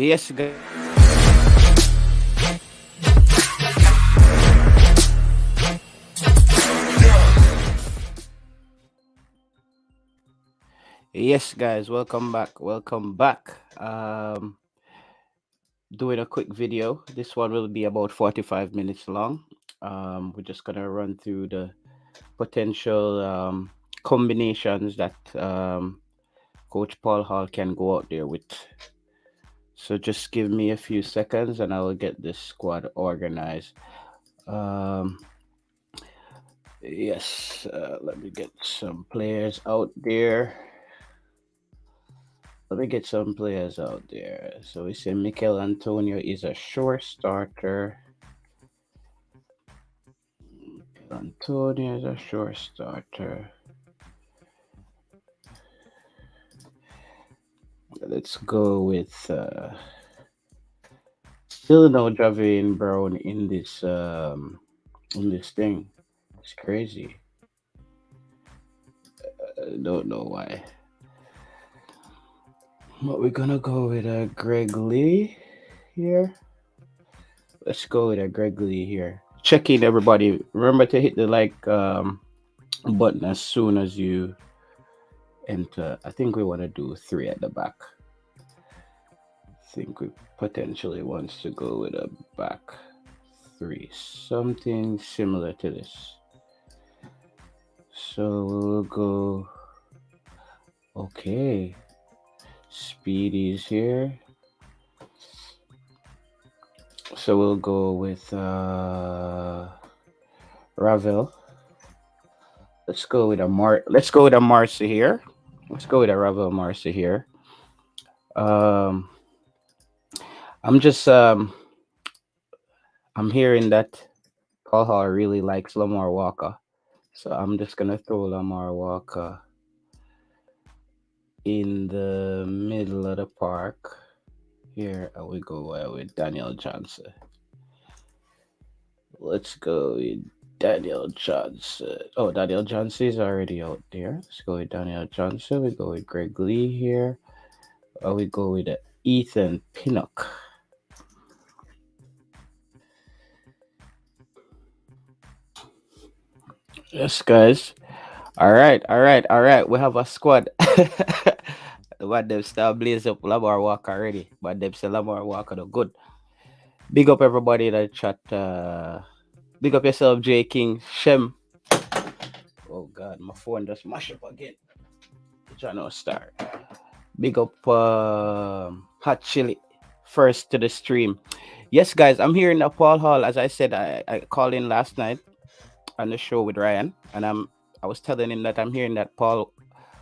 Yes, guys. Yes, guys, welcome back. Welcome back. Doing a quick video. This one will be about 45 minutes long. We're just gonna run through the potential combinations that Coach Paul Hall can go out there with. So just give me a few seconds and I will get this squad organized. Um, yes, let me get some players out there. Let me get some players out there. So we say Mikel Antonio is a sure starter. Antonio is a sure starter. Let's go with still no Javian Brown in this thing. It's crazy. Don't know why. But we're gonna go with Greg Lee here. Let's go with Greg Lee here. Check in, everybody. Remember to hit the like button as soon as you enter. I think we want to do 3 at the back. I think we potentially wants to go with a back 3, something similar to this. So we'll go. Okay, Speedy's here. So we'll go with Ravel. Let's go with a Marcy here. Let's go with a Ravel Marcy here. I'm hearing that Paul Hall really likes Lamar Walker. So I'm just gonna throw Lamar Walker in the middle of the park. Here we go with Daniel Johnson. Let's go with Daniel Johnson. Oh, Daniel Johnson is already out there. Let's go with Daniel Johnson. We go with Greg Lee here. We go with Ethan Pinnock. Yes, guys. All right. We have a squad. But them still blaze up Lamar Walker already. But them say Lamar Walker no good. Big up everybody in the chat. Big up yourself, J King, Shem. Oh God, my phone just mash up again. Trying to start. Big up Hot Chili. First to the stream. Yes, guys, I'm here in Paul Hall. As I said, I called in last night on the show with Ryan, and I was telling him that I'm hearing that Paul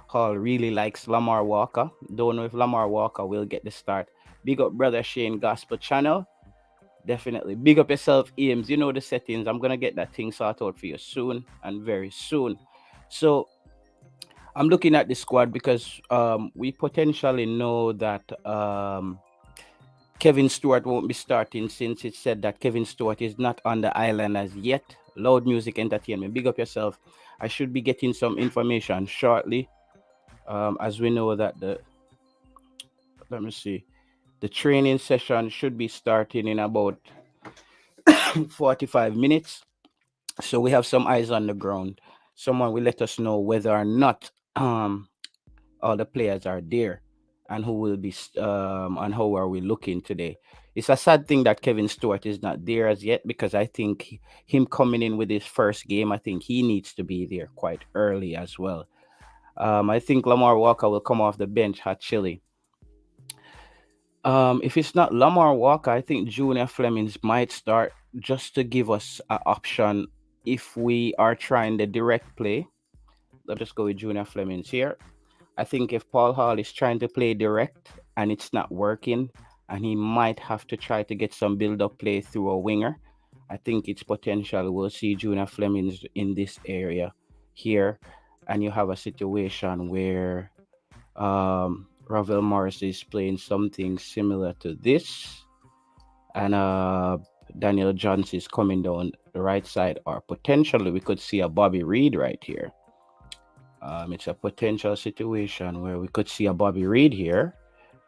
Hall really likes Lamar Walker. Don't know if Lamar Walker will get the start. Big up brother Shane Gospel Channel. Definitely. Big up yourself, Ames. You know the settings. I'm gonna get that thing sorted out for you soon and very soon. So I'm looking at the squad because we potentially know that Kevin Stewart won't be starting, since it said that Kevin Stewart is not on the island as yet. Loud Music Entertainment. Big up yourself. I should be getting some information shortly. As we know that the training session should be starting in about 45 minutes. So we have some eyes on the ground. Someone will let us know whether or not all the players are there and who will be and how are we looking today. It's a sad thing that Kevin Stewart is not there as yet, because I think him coming in with his first game, I think he needs to be there quite early as well. I think Lamar Walker will come off the bench, Hot Chili. If it's not Lamar Walker, I think Junior Flemings might start, just to give us an option if we are trying the direct play. Let's just go with Junior Flemings here. I think if Paul Hall is trying to play direct and it's not working, and he might have to try to get some build-up play through a winger, I think it's potential we'll see Junior Flemings in this area here, and you have a situation where Ravel Morris is playing something similar to this, and Daniel Johnson is coming down the right side, or potentially we could see a Bobby Reed right here. It's a potential situation where we could see a Bobby Reed here,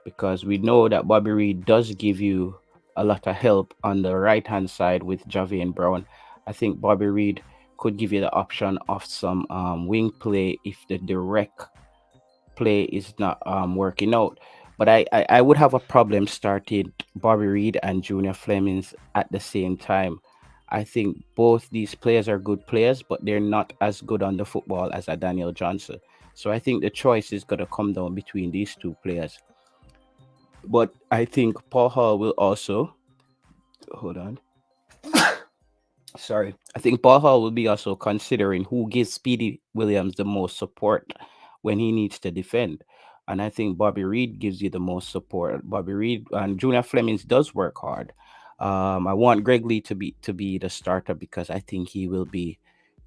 because we know that Bobby Reed does give you a lot of help on the right hand side with Javian Brown. I think Bobby Reed could give you the option of some wing play if the direct play is not working out. But I would have a problem starting Bobby Reed and Junior Flemings at the same time. I think both these players are good players, but they're not as good on the football as a Daniel Johnson. So I think the choice is going to come down between these two players. But I think Paul Hall will also hold on. Sorry. I think Paul Hall will be also considering who gives Speedy Williams the most support when he needs to defend. And I think Bobby Reed gives you the most support. Bobby Reed and Junior Flemings does work hard. I want Greg Lee to be the starter because I think he will be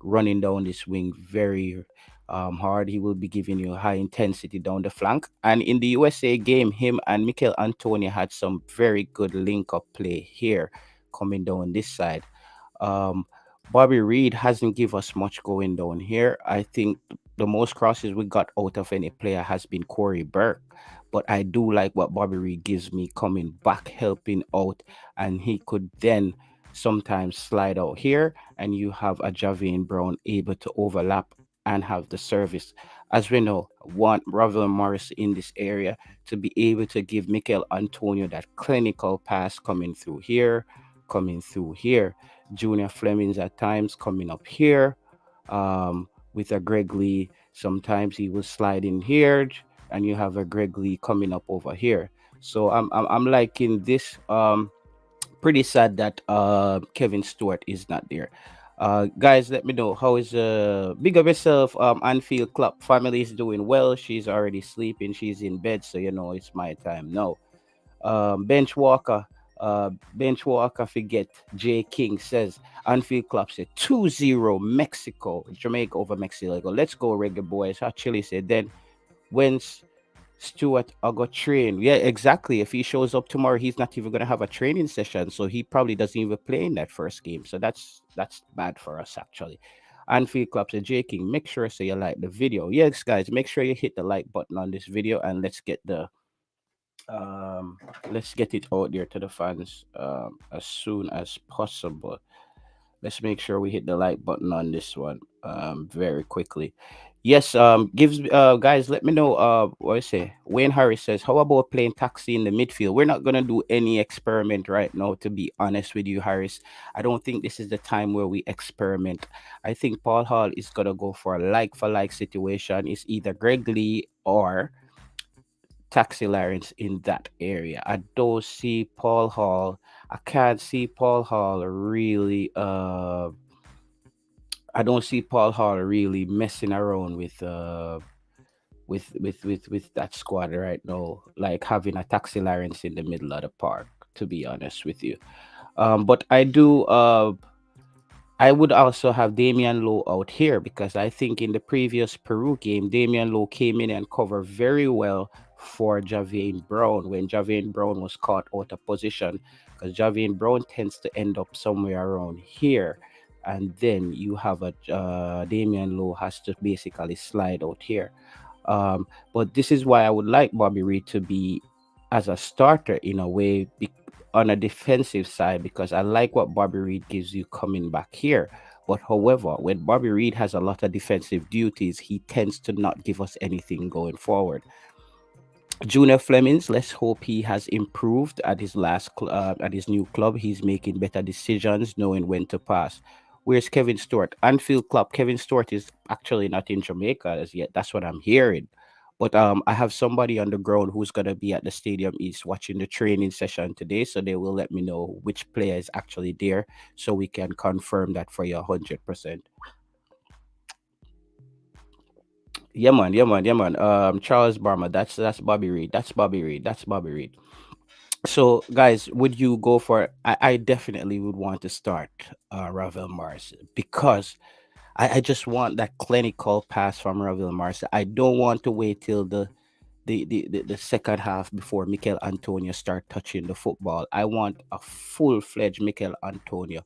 running down this wing very hard. He will be giving you high intensity down the flank. And in the USA game, him and Mikel Antonio had some very good link up play here coming down this side. um, Bobby Reed hasn't give us much going down here. I think the most crosses we got out of any player has been Corey Burke. But I do like what Bobby Reed gives me coming back, helping out, and he could then sometimes slide out here, and you have a Javian Brown able to overlap and have the service. As we know, want Ravel Morris in this area to be able to give Mikel Antonio that clinical pass coming through here. Junior Flemings at times coming up here with a Greg Lee. Sometimes he will slide in here, and you have a Greg Lee coming up over here. So I'm liking this. Pretty sad that Kevin Stewart is not there. Guys, let me know how is big of yourself. Anfield Club family is doing well. She's already sleeping. She's in bed, so you know it's my time now. Bench Walker. Bench Walker forget J King says Anfield Club said 2-0 Mexico, Jamaica over Mexico. Let's go, Reggae Boys. How Chile said then when's Stewart I got train. Yeah, exactly. If he shows up tomorrow, he's not even gonna have a training session. So he probably doesn't even play in that first game. So that's bad for us actually. Anfield Club said J King, make sure so you like the video. Yes, guys, make sure you hit the like button on this video and um let's get it out there to the fans as soon as possible. Let's make sure we hit the like button on this one very quickly. Yes, gives guys, let me know what I say. Wayne Harris says, how about playing taxi in the midfield? We're not gonna do any experiment right now, to be honest with you, Harris. I don't think this is the time where we experiment. I think Paul Hall is gonna go for a like for like situation. It's either Greg Lee or Taxi Lawrence in that area. I don't see Paul Hall. I can't see Paul Hall really I don't see Paul Hall really messing around with that squad right now, like having a Taxi Lawrence in the middle of the park, to be honest with you. But I would also have Damian Lowe out here because I think in the previous Peru game, Damian Lowe came in and covered very well for Javian Brown when Javian Brown was caught out of position, because Javian Brown tends to end up somewhere around here. And then you have a Damian Lowe has to basically slide out here. But this is why I would like Bobby Reed to be as a starter in a way on a defensive side, because I like what Bobby Reed gives you coming back here. But however, when Bobby Reed has a lot of defensive duties, he tends to not give us anything going forward. Junior Flemings, let's hope he has improved at his at his new club. He's making better decisions, knowing when to pass. Where's Kevin Stewart? Anfield Club. Kevin Stewart is actually not in Jamaica as yet. That's what I'm hearing. But I have somebody on the ground who's gonna be at the Stadium East watching the training session today, so they will let me know which player is actually there, so we can confirm that for you 100%. Yeah, man. Yeah, man. Yeah, man. Charles Barma. That's Bobby Reed. That's Bobby Reed. That's Bobby Reed. So, guys, would you go for? I definitely would want to start Ravel Mars because I just want that clinical pass from Ravel Mars. I don't want to wait till the second half before Mikel Antonio start touching the football. I want a full fledged Mikel Antonio.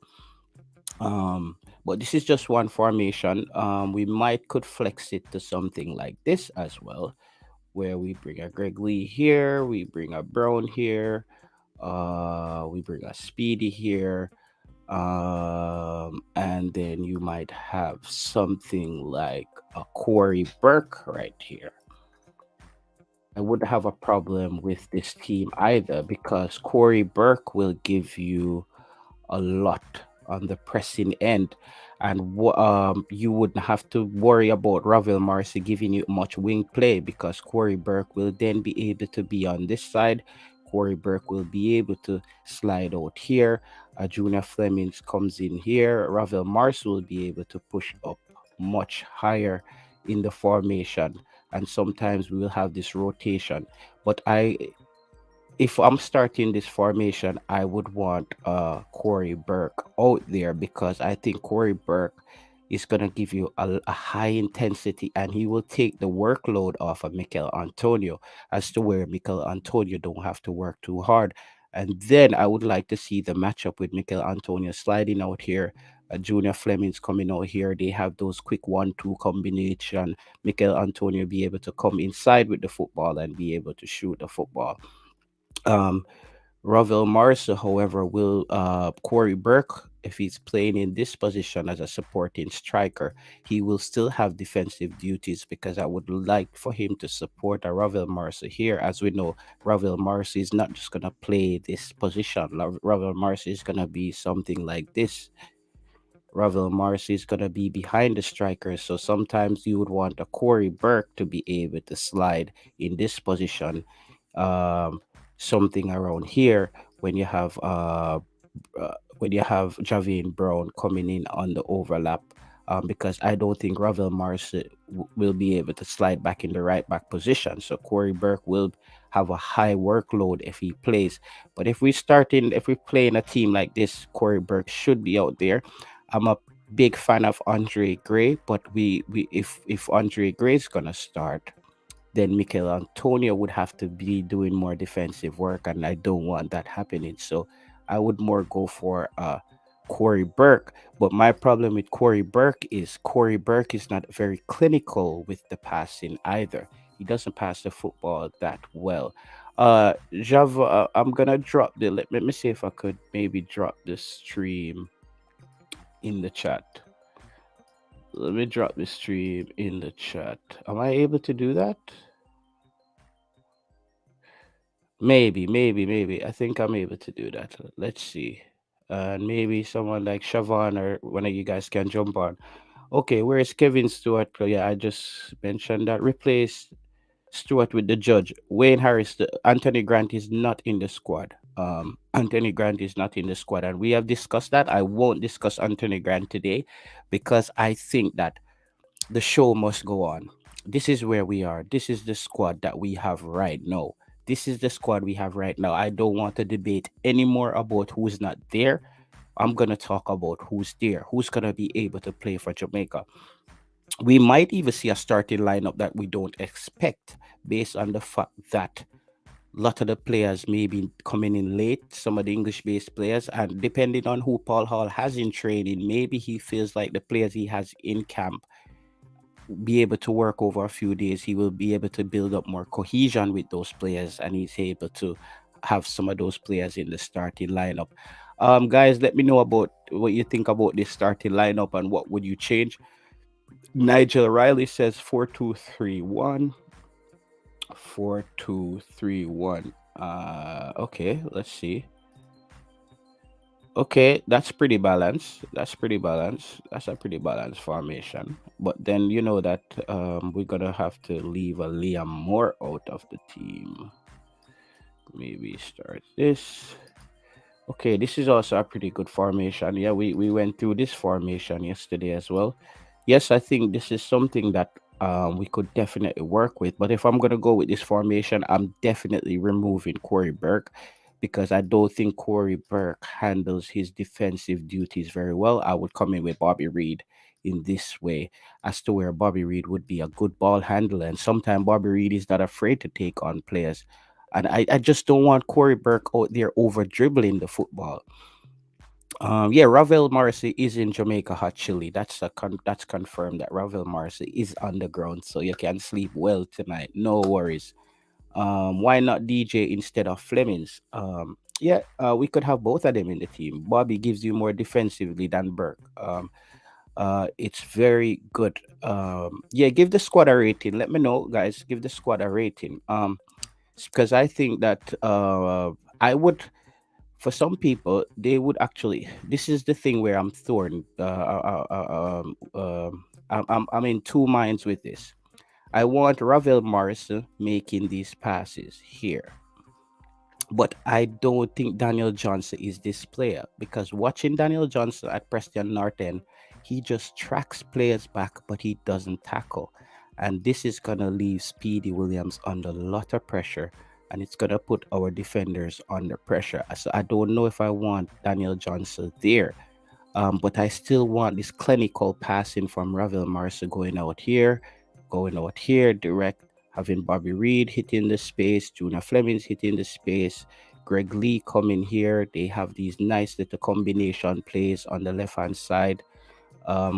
But this is just one formation. We might could flex it to something like this as well. where we bring a Greg Lee here, we bring a Brown here, we bring a Speedy here, and then you might have something like a Corey Burke right here. I wouldn't have a problem with this team either because Corey Burke will give you a lot on the pressing end, and you wouldn't have to worry about Ravel Marcy giving you much wing play because Corey Burke will then be able to be on this side. Corey Burke will be able to slide out here. Junior Flemings comes in here. Ravel Marcy will be able to push up much higher in the formation, and sometimes we will have this rotation. But if I'm starting this formation, I would want Corey Burke out there because I think Corey Burke is gonna give you a high intensity and he will take the workload off of Mikel Antonio as to where Mikel Antonio don't have to work too hard. And then I would like to see the matchup with Mikel Antonio sliding out here. Junior Fleming's coming out here. They have those quick 1-2 combination. Mikel Antonio be able to come inside with the football and be able to shoot the football. Um, Ravel Marsa, however, will Corey Burke, if he's playing in this position as a supporting striker, he will still have defensive duties because I would like for him to support a Ravel Marsa here. As we know, Ravel Marsa is not just gonna play this position. Ravel Marsa is gonna be something like this. Ravel Marcy is going to be behind the striker. So sometimes you would want a Corey Burke to be able to slide in this position, um, something around here when you have Javian Brown coming in on the overlap. Because I don't think Ravel Marcy will be able to slide back in the right back position. So Corey Burke will have a high workload if he plays. But if we play in a team like this, Corey Burke should be out there. I'm a big fan of Andre Gray, but we if Andre Gray is gonna start, then Mikel Antonio would have to be doing more defensive work, and I don't want that happening. So I would more go for Corey Burke. But my problem with Corey Burke is not very clinical with the passing either. He doesn't pass the football that well. Java, I'm gonna drop let me see if I could maybe drop the stream in the chat. Let me drop the stream in the chat. Am I able to do that? Maybe. I think I'm able to do that. Let's see. And maybe someone like Siobhan or one of you guys can jump on. Okay, where is Kevin Stewart? Oh, yeah, I just mentioned that. Replace Stewart with the judge. Wayne Harris, Anthony Grant is not in the squad. Anthony Grant is not in the squad, and we have discussed that. I won't discuss Anthony Grant today because I think that the show must go on. This is where we are. This is the squad that we have right now. This is the squad we have right now. I don't want to debate anymore about who's not there. I'm going to talk about who's there, who's going to be able to play for Jamaica. We might even see a starting lineup that we don't expect based on the fact that a lot of the players may be coming in late, some of the English based players, and depending on who Paul Hall has in training, maybe he feels like the players he has in camp be able to work over a few days, he will be able to build up more cohesion with those players, and he's able to have some of those players in the starting lineup. Guys, let me know about what you think about this starting lineup and what would you change. Nigel Riley says 4-2-3-1. 4-2-3-1. Okay, let's see. Okay, that's pretty balanced. That's pretty balanced. That's a pretty balanced formation. But then you know that we're gonna have to leave a Liam Moore out of the team. Maybe start this. Okay, this is also a pretty good formation. Yeah, we went through this formation yesterday as well. Yes, I think this is something that we could definitely work with. But if I'm gonna go with this formation, I'm definitely removing Corey Burke because I don't think Corey Burke handles his defensive duties very well. I would come in with Bobby Reed in this way, as to where Bobby Reed would be a good ball handler, and sometimes Bobby Reed is not afraid to take on players. And I just don't want Corey Burke out there over dribbling the football. Yeah, Ravel Morrissey is in Jamaica Hot Chili. That's confirmed that Ravel Morrissey is on the ground, so you can sleep well tonight. No worries. Why not DJ instead of Flemings? Yeah, we could have both of them in the team. Bobby gives you more defensively than Burke. It's very good. Yeah, give the squad a rating. Let me know, guys. Give the squad a rating. Because I think that I would, for some people, they would actually. This is the thing where I'm torn. I'm in two minds with this. I want Ravel Morrison making these passes here. But I don't think Daniel Johnson is this player because watching Daniel Johnson at Preston North End, he just tracks players back, but he doesn't tackle. And this is going to leave Speedy Williams under a lot of pressure and it's going to put our defenders under pressure. So I don't know if I want Daniel Johnson there. But I still want this clinical passing from Ravel Marsa going out here, direct, having Bobby Reed hitting the space, Juna Flemings hitting the space, Greg Lee coming here. They have these nice little combination plays on the left hand side.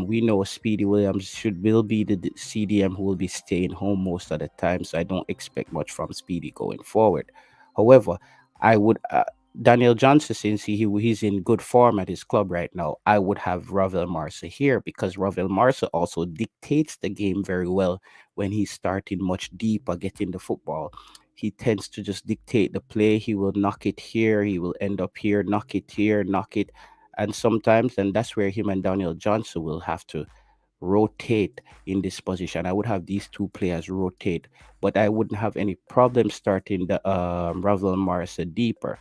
We know Speedy Williams will be the CDM who will be staying home most of the time, so I don't expect much from Speedy going forward. However, I would Daniel Johnson, since he's in good form at his club right now, I would have Ravel Marsa here because Ravel Marsa also dictates the game very well when he's starting much deeper, getting the football. He tends to just dictate the play. He will knock it here. He will end up here, knock it here, knock it, and sometimes, and that's where him and Daniel Johnson will have to rotate in this position. I would have these two players rotate, but I wouldn't have any problem starting the Ravel Marsa deeper.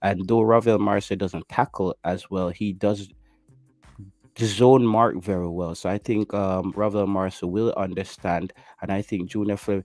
And though Ravel Marsa doesn't tackle as well, he does zone mark very well. So I think Ravel Marsa will understand, and I think Junior Fleming,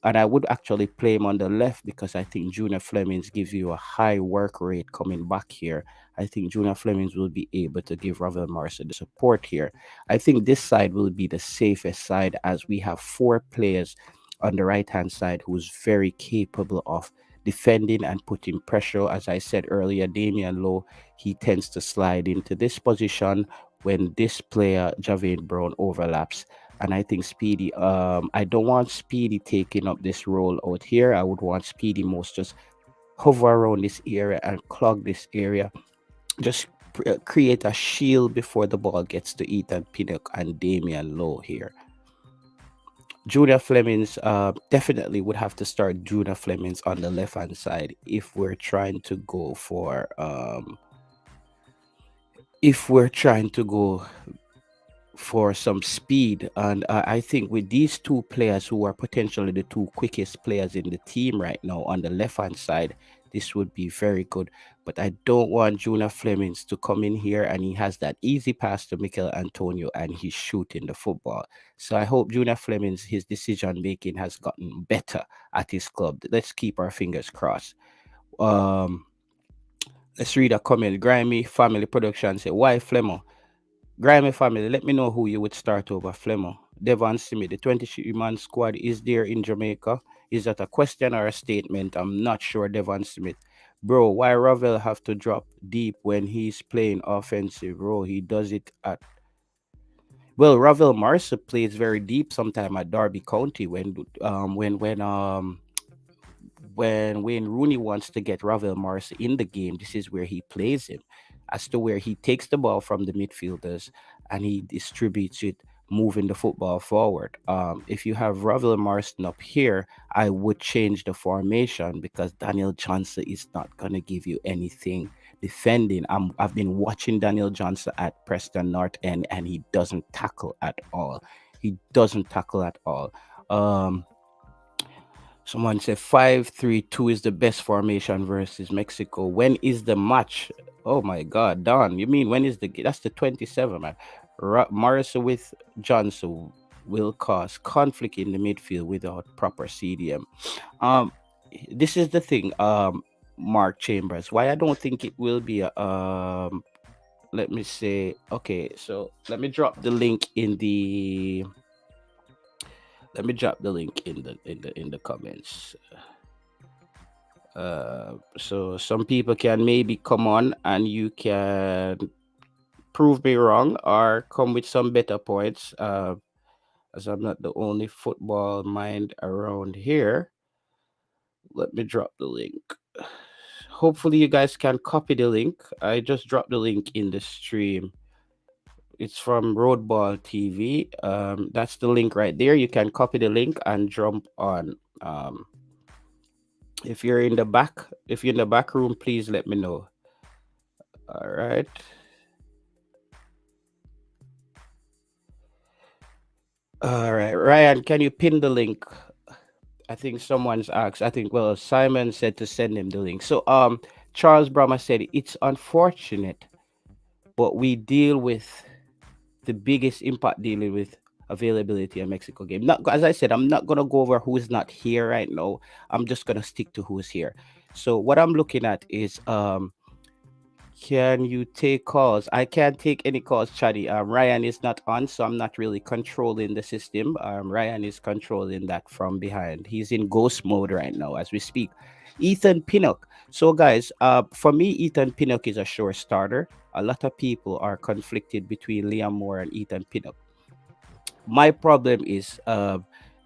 and I would actually play him on the left because I think Junior Flemings gives you a high work rate coming back here. I think Junior Flemings will be able to give Ravel Marsa the support here. I think this side will be the safest side as we have four players on the right hand side who's very capable of defending and putting pressure. As I said earlier, Damian Lowe, he tends to slide into this position when this player Javane Brown overlaps. And I think Speedy, I don't want Speedy taking up this role out here. I would want Speedy most just hover around this area and clog this area. Just create a shield before the ball gets to Ethan Pinnock and Damian Lowe here. Junior Flemings definitely would have to start Junior Flemings on the left hand side if we're trying to go for some speed. And I think with these two players who are potentially the two quickest players in the team right now on the left hand side, this would be very good. But I don't want Junior Flemings to come in here and he has that easy pass to Mikel Antonio and he's shooting the football. So I hope Junior Flemings, his decision making has gotten better at his club. Let's keep our fingers crossed. Um, let's read a comment. Grimy Family Production say, why Flemo? Grimy family, let me know who you would start over Flemo. Devon Smith, the 23-man squad is there in Jamaica. Is that a question or a statement? I'm not sure, Devon Smith. Bro, why Ravel have to drop deep when he's playing offensive? Bro, he does it at Ravel Marsa plays very deep sometime at Derby County when Wayne Rooney wants to get Ravel Morris in the game, this is where he plays him, as to where he takes the ball from the midfielders and he distributes it, moving the football forward. If you have Ravel Morrison up here, I would change the formation because Daniel Johnson is not going to give you anything defending. I've been watching Daniel Johnson at Preston North End and he doesn't tackle at all. He doesn't tackle at all. Someone said 5-3-2 is the best formation versus Mexico. When is the match? Oh my God, Don. You mean when is that's the 27, man. Morrison with Johnson will cause conflict in the midfield without proper CDM. Um, this is the thing, Mark Chambers. Why I don't think it will be a let me say, okay, so let me drop the link in the comments. So some people can maybe come on and you can prove me wrong or come with some better points. As I'm not the only football mind around here. Let me drop the link. Hopefully, you guys can copy the link. I just dropped the link in the stream. It's from Roadball TV. That's the link right there. You can copy the link and jump on. If you're in the back, if you're in the back room, please let me know. All right. All right, Ryan, can you pin the link? I think someone's asked. I think Simon said to send him the link. So Charles Brahma said it's unfortunate, but we deal with the biggest impact dealing with availability in Mexico game. Not as I said, I'm not gonna go over who's not here right now. I'm just gonna stick to who's here. So what I'm looking at is can you take calls? I can't take any calls, Chaddy. Ryan is not on, so I'm not really controlling the system. Ryan is controlling that from behind. He's in ghost mode right now as we speak. Ethan Pinnock. So, guys, for me, Ethan Pinnock is a sure starter. A lot of people are conflicted between Liam Moore and Ethan Pinnock. My problem is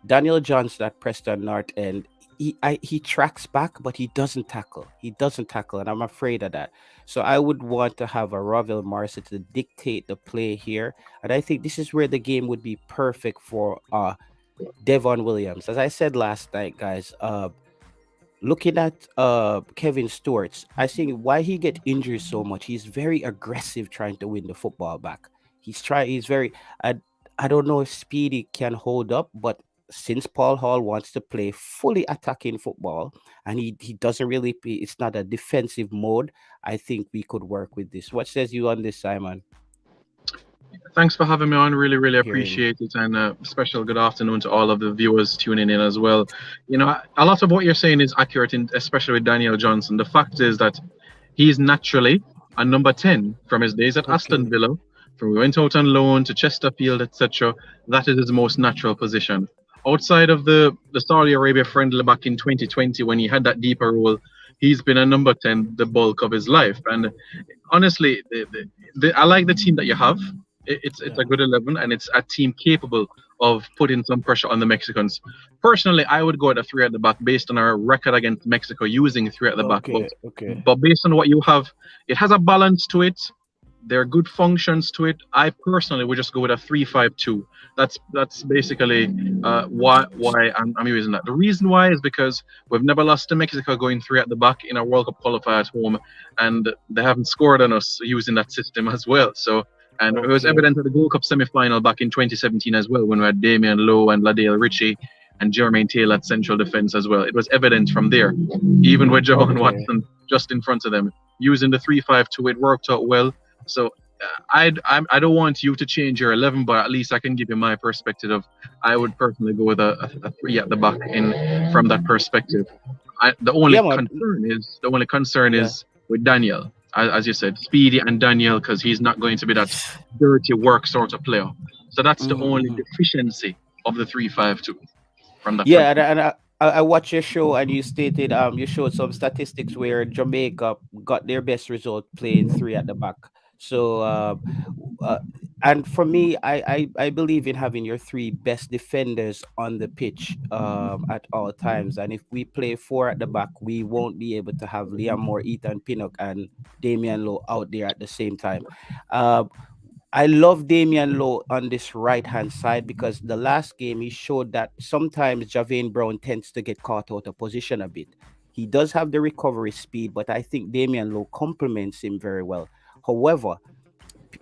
Daniel Johnson at Preston North End. He tracks back, but he doesn't tackle. He doesn't tackle, and I'm afraid of that. So I would want to have a Rovell Marcy to dictate the play here, and I think this is where the game would be perfect for Devon Williams. As I said last night, guys, looking at Kevin Stewart's, I think why he get injured so much. He's very aggressive trying to win the football back. He's very. I don't know if Speedy can hold up, but since Paul Hall wants to play fully attacking football and he doesn't really play, it's not a defensive mode. I think we could work with this. What says you on this, Simon? Thanks for having me on. Really, really Hearing. appreciate it. And special good afternoon to all of the viewers tuning in as well. You know, a lot of what you're saying is accurate, especially with Daniel Johnson. The fact is that he's naturally a number 10 from his days at Aston Okay. Villa. From we went out on loan to Chesterfield, etc. That is his most natural position. Outside of the Saudi Arabia friendly back in 2020, when he had that deeper role, he's been a number 10 the bulk of his life. And honestly, I like the team that you have. It's Yeah. a good 11, and it's a team capable of putting some pressure on the Mexicans. Personally, I would go at a three at the back based on our record against Mexico using three at the back. Okay. Okay. But based on what you have, it has a balance to it. There are good functions to it. I personally would just go with a 3-5-2. That's basically why I'm using that. The reason why is because we've never lost to Mexico going three at the back in a World Cup qualifier at home, and they haven't scored on us using that system as well. So, and it was Okay. evident at the Gold Cup semi-final back in 2017 as well, when we had Damian Lowe and Ladale Ritchie and Jermaine Taylor at central defence as well. It was evident from there, even with Johan Okay. Watson just in front of them. Using the 3-5-2, it worked out well. So I don't want you to change your 11, but at least I can give you my perspective of I would personally go with a three at the back in from that perspective. Yeah, man. The only concern Yeah. is with Daniel, as you said, Speedy and Daniel, because he's not going to be that dirty work sort of player. So that's the only Mm-hmm. deficiency of the 3-5-2 from that Yeah, perspective. I watched your show and you stated you showed some statistics where Jamaica got their best result playing three at the back. So uh, and for me, I believe in having your three best defenders on the pitch at all times. And if we play four at the back, we won't be able to have Liam Moore, Ethan Pinnock, and Damian Lowe out there at the same time. Uh, I love Damian Lowe on this right hand side because the last game he showed that sometimes Javane Brown tends to get caught out of position a bit. He does have the recovery speed, but I think Damian Lowe complements him very well. However,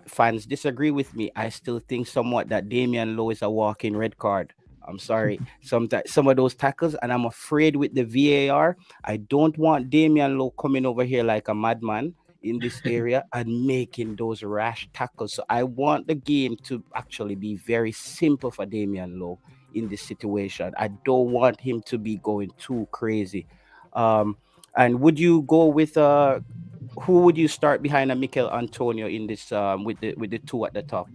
fans disagree with me. I still think somewhat that Damian Lowe is a walking red card. I'm sorry. Some of those tackles, and I'm afraid with the VAR, I don't want Damian Lowe coming over here like a madman in this area and making those rash tackles. So I want the game to actually be very simple for Damian Lowe in this situation. I don't want him to be going too crazy. Um, and would you go with who would you start behind a Mikel Antonio in this with the two at the top?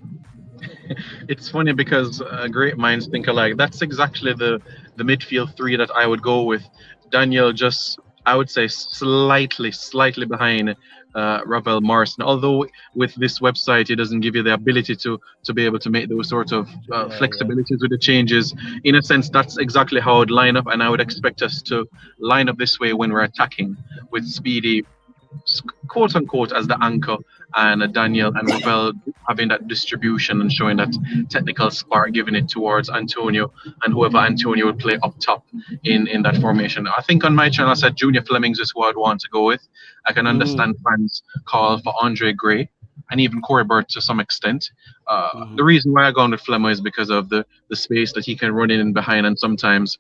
It's funny because great minds think alike. That's exactly the midfield three that I would go with. Daniel just I would say slightly behind Ravel Morrison. Although with this website, it doesn't give you the ability to be able to make those sort of Yeah, yeah. flexibilities with the changes. In a sense, that's exactly how I would line up, and I would expect us to line up this way when we're attacking with Speedy quote unquote as the anchor, and Daniel and Ravel having that distribution and showing that technical spark, giving it towards Antonio and whoever Antonio would play up top in that formation. I think on my channel I said Junior Flemings is who I'd want to go with. I can Mm-hmm. understand fans call for Andre Gray and even Corey Burt to some extent. Mm-hmm. The reason why I go on with Flemmer is because of the space that he can run in and behind, and sometimes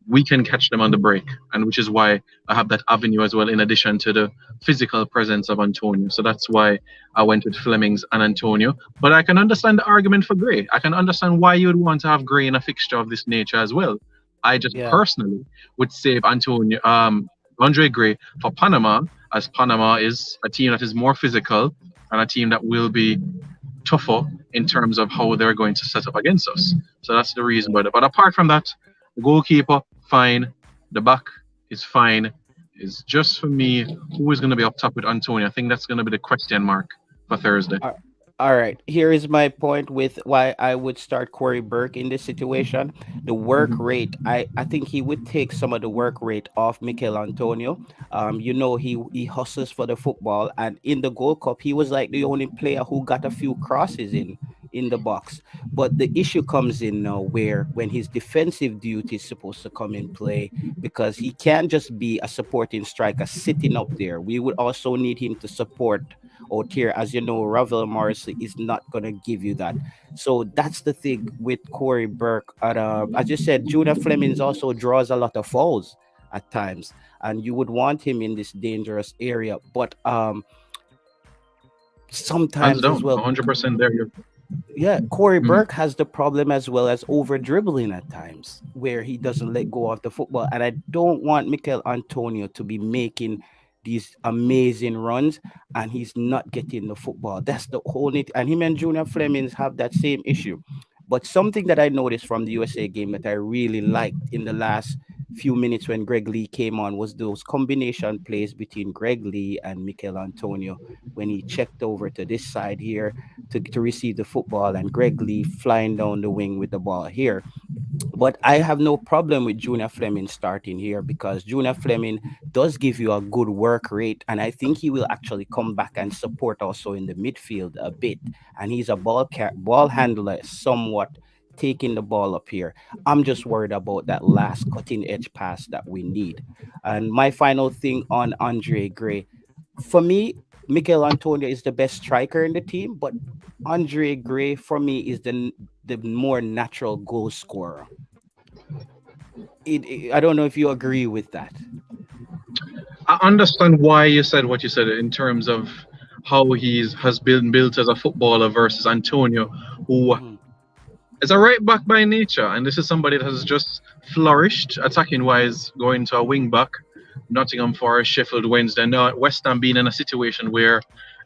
we can catch them on the break, and which is why I have that avenue as well, in addition to the physical presence of Antonio. So that's why I went with Flemings and Antonio. But I can understand the argument for Gray. I can understand why you would want to have Gray in a fixture of this nature as well. I just Yeah. personally would save Andre Gray for Panama, as Panama is a team that is more physical and a team that will be tougher in terms of how they're going to set up against us. So that's the reason. But apart from that, the goalkeeper, fine. The back is fine. It's just for me who is going to be up top with Antonio. I think that's going to be the question mark for Thursday. Uh, All right. Here is my point with why I would start Corey Burke in this situation. The work Mhm. rate. I think he would take some of the work rate off Mikel Antonio. He hustles for the football, and in the Gold Cup, he was like the only player who got a few crosses in the box. But the issue comes in now where when his defensive duty is supposed to come in play, because he can't just be a supporting striker sitting up there. We would also need him to support out here. As you know, Ravel Morrissey is not going to give you that. So that's the thing with Corey Burke. As you said, Judah Flemings also draws a lot of fouls at times, and you would want him in this dangerous area. But Hands sometimes as down, well, 100% there. You're, yeah, Corey mhm. Burke has the problem as well as over dribbling at times, where he doesn't let go of the football. And I don't want Mikel Antonio to be making these amazing runs and he's not getting the football. That's the whole need. And him and Junior Flemings have that same issue. But something that I noticed from the USA game that I really liked in the last few minutes when Greg Lee came on was those combination plays between Greg Lee and Mikel Antonio when he checked over to this side here to receive the football, and Greg Lee flying down the wing with the ball here. But I have no problem with Junior Fleming starting here because Junior Fleming does give you a good work rate, and I think he will actually come back and support also in the midfield a bit. And he's a ball handler, somewhat taking the ball up here. I'm just worried about that last cutting edge pass that we need. And my final thing on Andre Gray, for me, Mikel Antonio is the best striker in the team, but Andre Gray for me is the more natural goal scorer. I don't know if you agree with that. I understand why you said what you said in terms of how he's has been built as a footballer versus Antonio, who Hmm. is a right back by nature, and this is somebody that has just flourished attacking wise, going to a wing back. Nottingham Forest, Sheffield Wednesday, now West Ham being in a situation where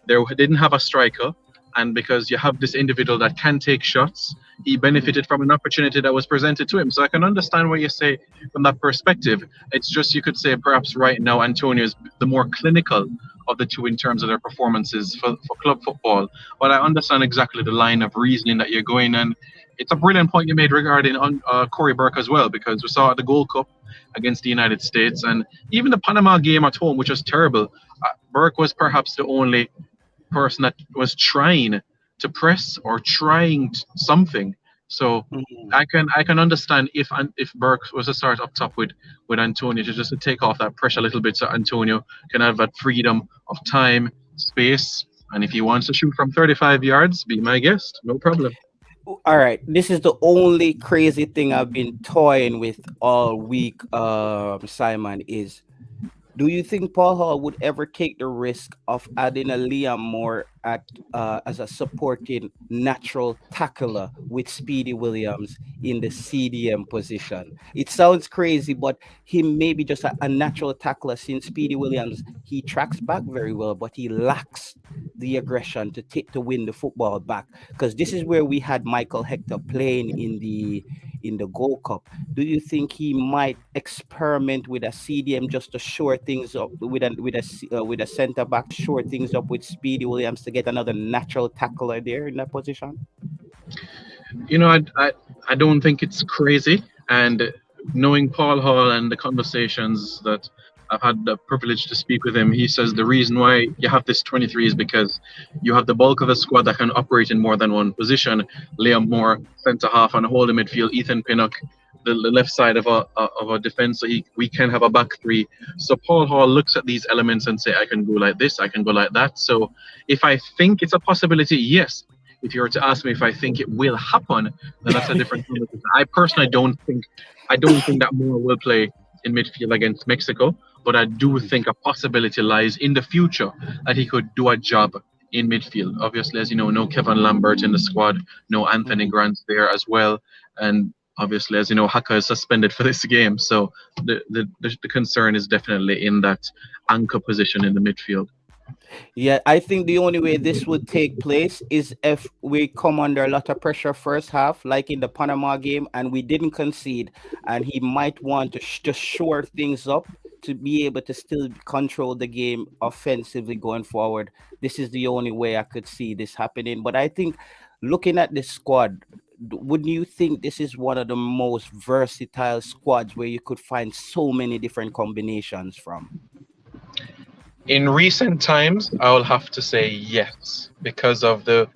they didn't have a striker, and because you have this individual that can take shots, he Hmm. benefited from an opportunity that was presented to him. So I can understand what you say from that perspective. It's just you could say perhaps right now Antonio is the more clinical of the two in terms of their performances for club football. But I understand exactly the line of reasoning that you're going, and it's a brilliant point you made regarding Corey Burke as well, because we saw at the Gold Cup against the United States, and even the Panama game at home, which was terrible. Burke was perhaps the only person that was trying to press or trying something. So Hmm. I can understand if Burke was to start up top with Antonio to just to take off that pressure a little bit, so Antonio can have that freedom of time, space, and if he wants to shoot from 35 yards, be my guest, no problem. All right, this is the only crazy thing I've been toying with all week, Simon. Is do you think Paul Hall would ever take the risk of adding a Liam Moore at as a supporting natural tackler with Speedy Williams in the CDM position? It sounds crazy, but he may be just a natural tackler since Speedy Williams he tracks back very well, but he lacks the aggression to win the football back. Because this is where we had Michael Hector playing in the Gold Cup. Do you think he might experiment with a CDM just to shore things up with a center back to shore things up with Speedy Williams to get another natural tackler there in that position? You know, I don't think it's crazy. And knowing Paul Hall and the conversations that I've had the privilege to speak with him, he says the reason why you have this 23 is because you have the bulk of the squad that can operate in more than one position. Liam Moore, centre half, and hold in midfield. Ethan Pinnock, the left side of a defence. So we can have a back three. So Paul Hall looks at these elements and say, I can go like this, I can go like that. So if I think it's a possibility, yes. If you were to ask me if I think it will happen, then that's a different conversation. I personally don't think that Moore will play in midfield against Mexico, but I do think a possibility lies in the future that he could do a job in midfield. Obviously, as you know, no Kevin Lambert in the squad, no Anthony Mhm. Grant there as well, and obviously, as you know, Haka is suspended for this game, so the concern is definitely in that anchor position in the midfield. Yeah, I think the only way this would take place is if we come under a lot of pressure first half, like in the Panama game, and we didn't concede, and he might want to just shore things up to be able to still control the game offensively going forward. This is the only way I could see this happening. But I think looking at the squad, wouldn't you think this is one of the most versatile squads where you could find so many different combinations from? In recent times, I will have to say yes because of the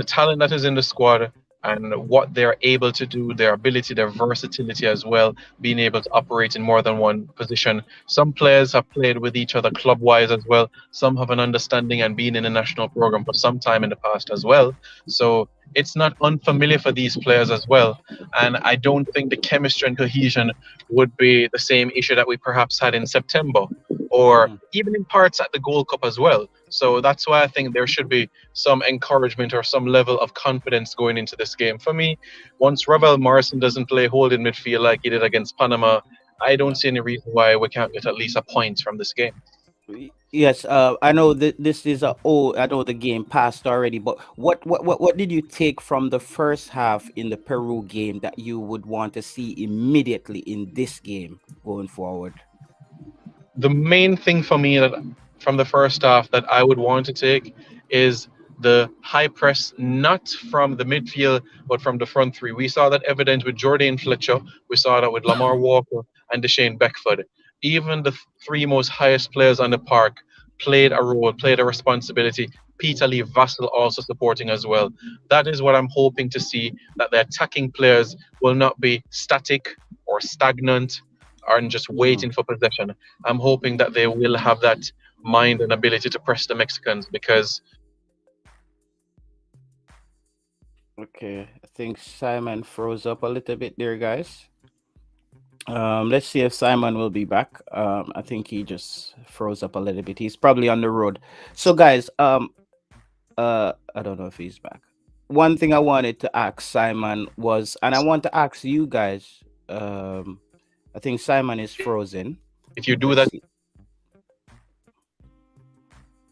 talent that is in the squad and what they're able to do, their ability, their versatility as well, being able to operate in more than one position. Some players have played with each other club wise as well. Some have an understanding and been in the national program for some time in the past as well. So it's not unfamiliar for these players as well. And I don't think the chemistry and cohesion would be the same issue that we perhaps had in September or Mhm. even in parts at the Gold Cup as well. So that's why I think there should be some encouragement or some level of confidence going into this game. For me, once Ravel Morrison doesn't play holding midfield like he did against Panama, I don't see any reason why we can't get at least a point from this game. Yes, I know that this is a I know the game passed already, but what did you take from the first half in the Peru game that you would want to see immediately in this game going forward? The main thing for me that from the first half that I would want to take is the high press, not from the midfield, but from the front three. We saw that evident with Jordan Fletcher. We saw that with Lamar Walker and Deshane Beckford. Even the three most highest players on the park played a role, played a responsibility. Peter Lee Vassell also supporting as well. That is what I'm hoping to see, that the attacking players will not be static or stagnant or just Mm, waiting for possession. I'm hoping that they will have that mind and ability to press the Mexicans because okay, I think Simon froze up a little bit there, guys. Let's see if Simon will be back. I think he just froze up a little bit. He's probably on the road. So, guys, I don't know if he's back. One thing I wanted to ask Simon was, and I want to ask you guys. I think Simon is frozen. if you do Let's that, see.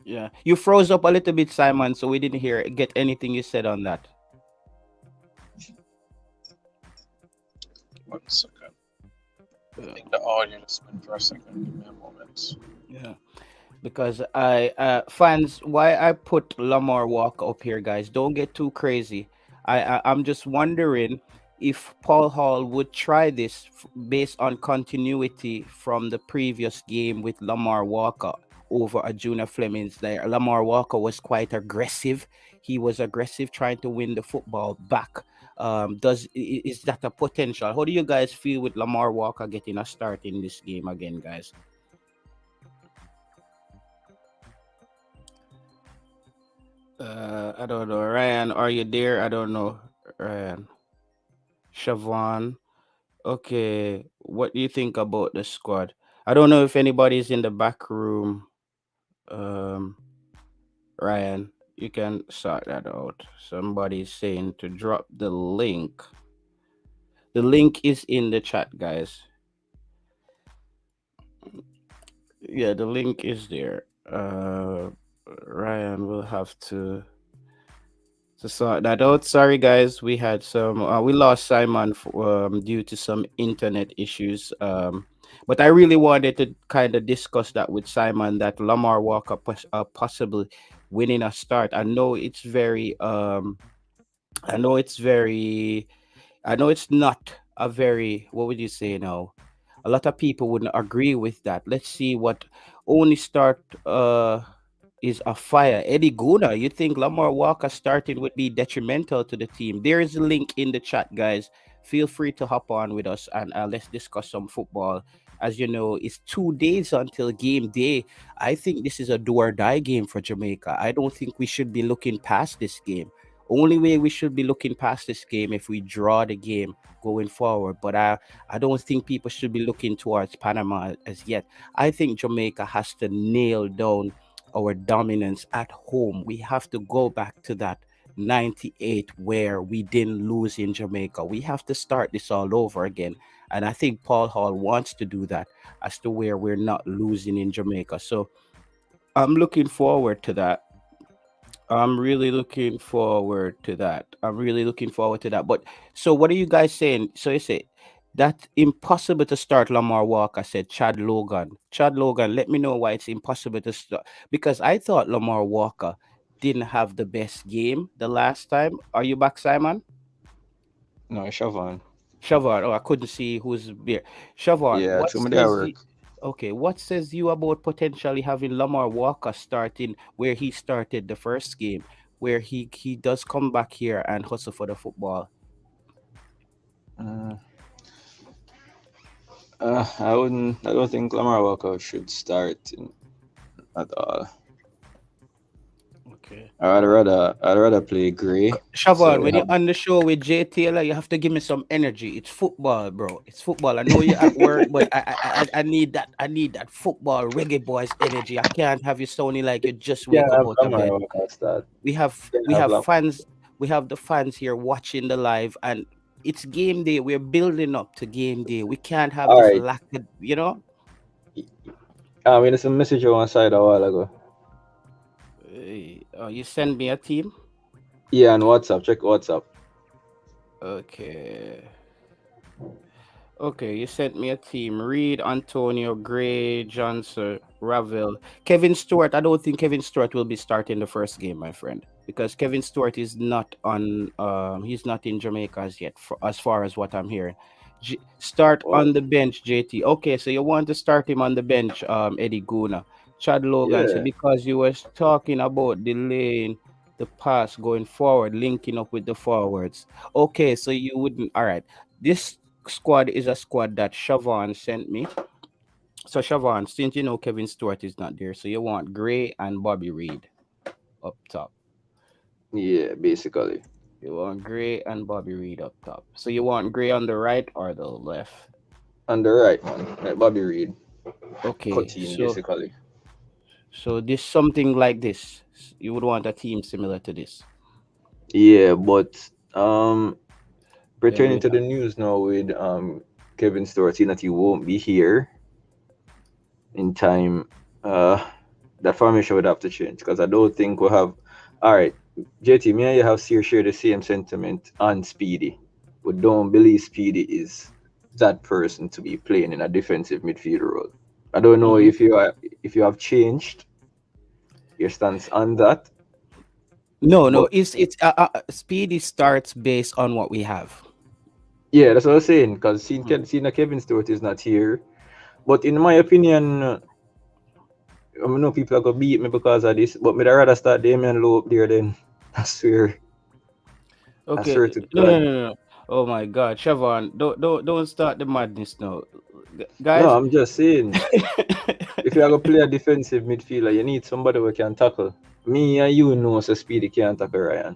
Yeah, you froze up a little bit, Simon, so we didn't get anything you said on that. 1 second. I Yeah, think the audio just went for a second. Give me a moment. yeah. Because I fans, why I put Lamar Walker up here, guys? Don't get too crazy. I'm just wondering if Paul Hall would try this based on continuity from the previous game with Lamar Walker over a Junior Flemings. There, Lamar Walker was quite aggressive. He was aggressive trying to win the football back. Is that a potential? How do you guys feel with Lamar Walker getting a start in this game again, guys? I don't know. Ryan, are you there? I don't know. Ryan. Siobhan. Okay. What do you think about the squad? I don't know if anybody's in the back room. Um, Ryan, you can sort that out. Somebody's saying to drop the link. The link is in the chat, guys. Yeah, the link is there. Ryan will have to to sort that out. Sorry, guys, we had some. We lost Simon due to some internet issues. But I really wanted to kind of discuss that with Simon. That Lamar Walker possibly winning a start. I know it's very. I know it's not a very. What would you say now? A lot of people wouldn't agree with that. Let's see what only start. Is a fire. Eddie Guna, you think Lamar Walker starting would be detrimental to the team? There is a link in the chat, guys. Feel free to hop on with us and let's discuss some football. As you know, it's 2 days until game day. I think this is a do or die game for Jamaica. I don't think we should be looking past this game. Only way we should be looking past this game if we draw the game going forward. But I don't think people should be looking towards Panama as yet. I think Jamaica has to nail down our dominance at home. We have to go back to that 98 where we didn't lose in Jamaica. We have to start this all over again. And I think Paul Hall wants to do that as to where we're not losing in Jamaica. So I'm looking forward to that. I'm really looking forward to that. I'm really looking forward to that. But so what are you guys saying? So you say that impossible to start Lamar Walker, said Chad Logan. Chad Logan, let me know why it's impossible to start. Because I thought Lamar Walker didn't have the best game the last time. Are you back, Simon? No, Siobhan. Siobhan, oh, I couldn't see who's there. Siobhan, Yeah, what too many at says work. you? Okay, what says you about potentially having Lamar Walker starting where he started the first game, where he does come back here and hustle for the football? Uh, I wouldn't. I don't think Lamar Walker should start at all. Okay. I'd rather play Gray. So Siobhan, we when you're have. on the show with Jay Taylor, you have to give me some energy. It's football, bro. It's football. I know you're at work, but I need that. I need that football Reggae Boys energy. I can't have you sounding like you just Yeah, wake up have out of Lamar bed. Walker start. We have Yeah, we have have Lam. fans. We have the fans here watching the live, and it's game day. We're building up to game day. We can't have All this right. lack of, you know. I mean, there's a message on one side a while ago. You send me a team. Yeah, and WhatsApp. Check WhatsApp. Okay. Okay, you sent me a team. Reed, Antonio, Gray, Johnson, Ravel, Kevin Stewart. I don't think Kevin Stewart will be starting the first game, my friend, because Kevin Stewart is not on. He's not in Jamaica as yet, as far as what I'm hearing. Start What? on the bench, JT. Okay, so you want to start him on the bench, Eddie Guna. Chad Logan said Yeah. because you was talking about delaying the pass going forward, linking up with the forwards. Okay, so you wouldn't. All right, this squad is a squad that Siobhan sent me. So Siobhan, since you know Kevin Stewart is not there, so you want Gray and Bobby Reed up top. Yeah, basically. You want Gray and Bobby Reed up top. So you want Gray on the right or the left? On the right, man. Like Bobby Reed. Okay, Cutting, basically. so this something like this. You would want a team similar to this. Yeah, but Then returning we to have the news now with Kevin Stewart saying that he won't be here in time. That formation would have to change because I don't think we'll have. All right, JT, me and you have share the same sentiment on Speedy. We don't believe Speedy is that person to be playing in a defensive midfield role. I don't know Mhm. if you have changed your stance on that, No, no, but it's Speedy starts based on what we have. yeah, that's what I was saying. Because Mhm. seeing that Kevin Stewart is not here, but in my opinion, I know people are gonna beat me because of this, but me would rather start Damien Lowe up there then. I swear. I Okay, swear to no, no, God. no, no, no. Oh my God, Siobhan, don't start the madness now, No, guys. I'm just saying, if you're gonna play a defensive midfielder, you need somebody who can tackle. Me and you know so Speedy can't tackle Ryan.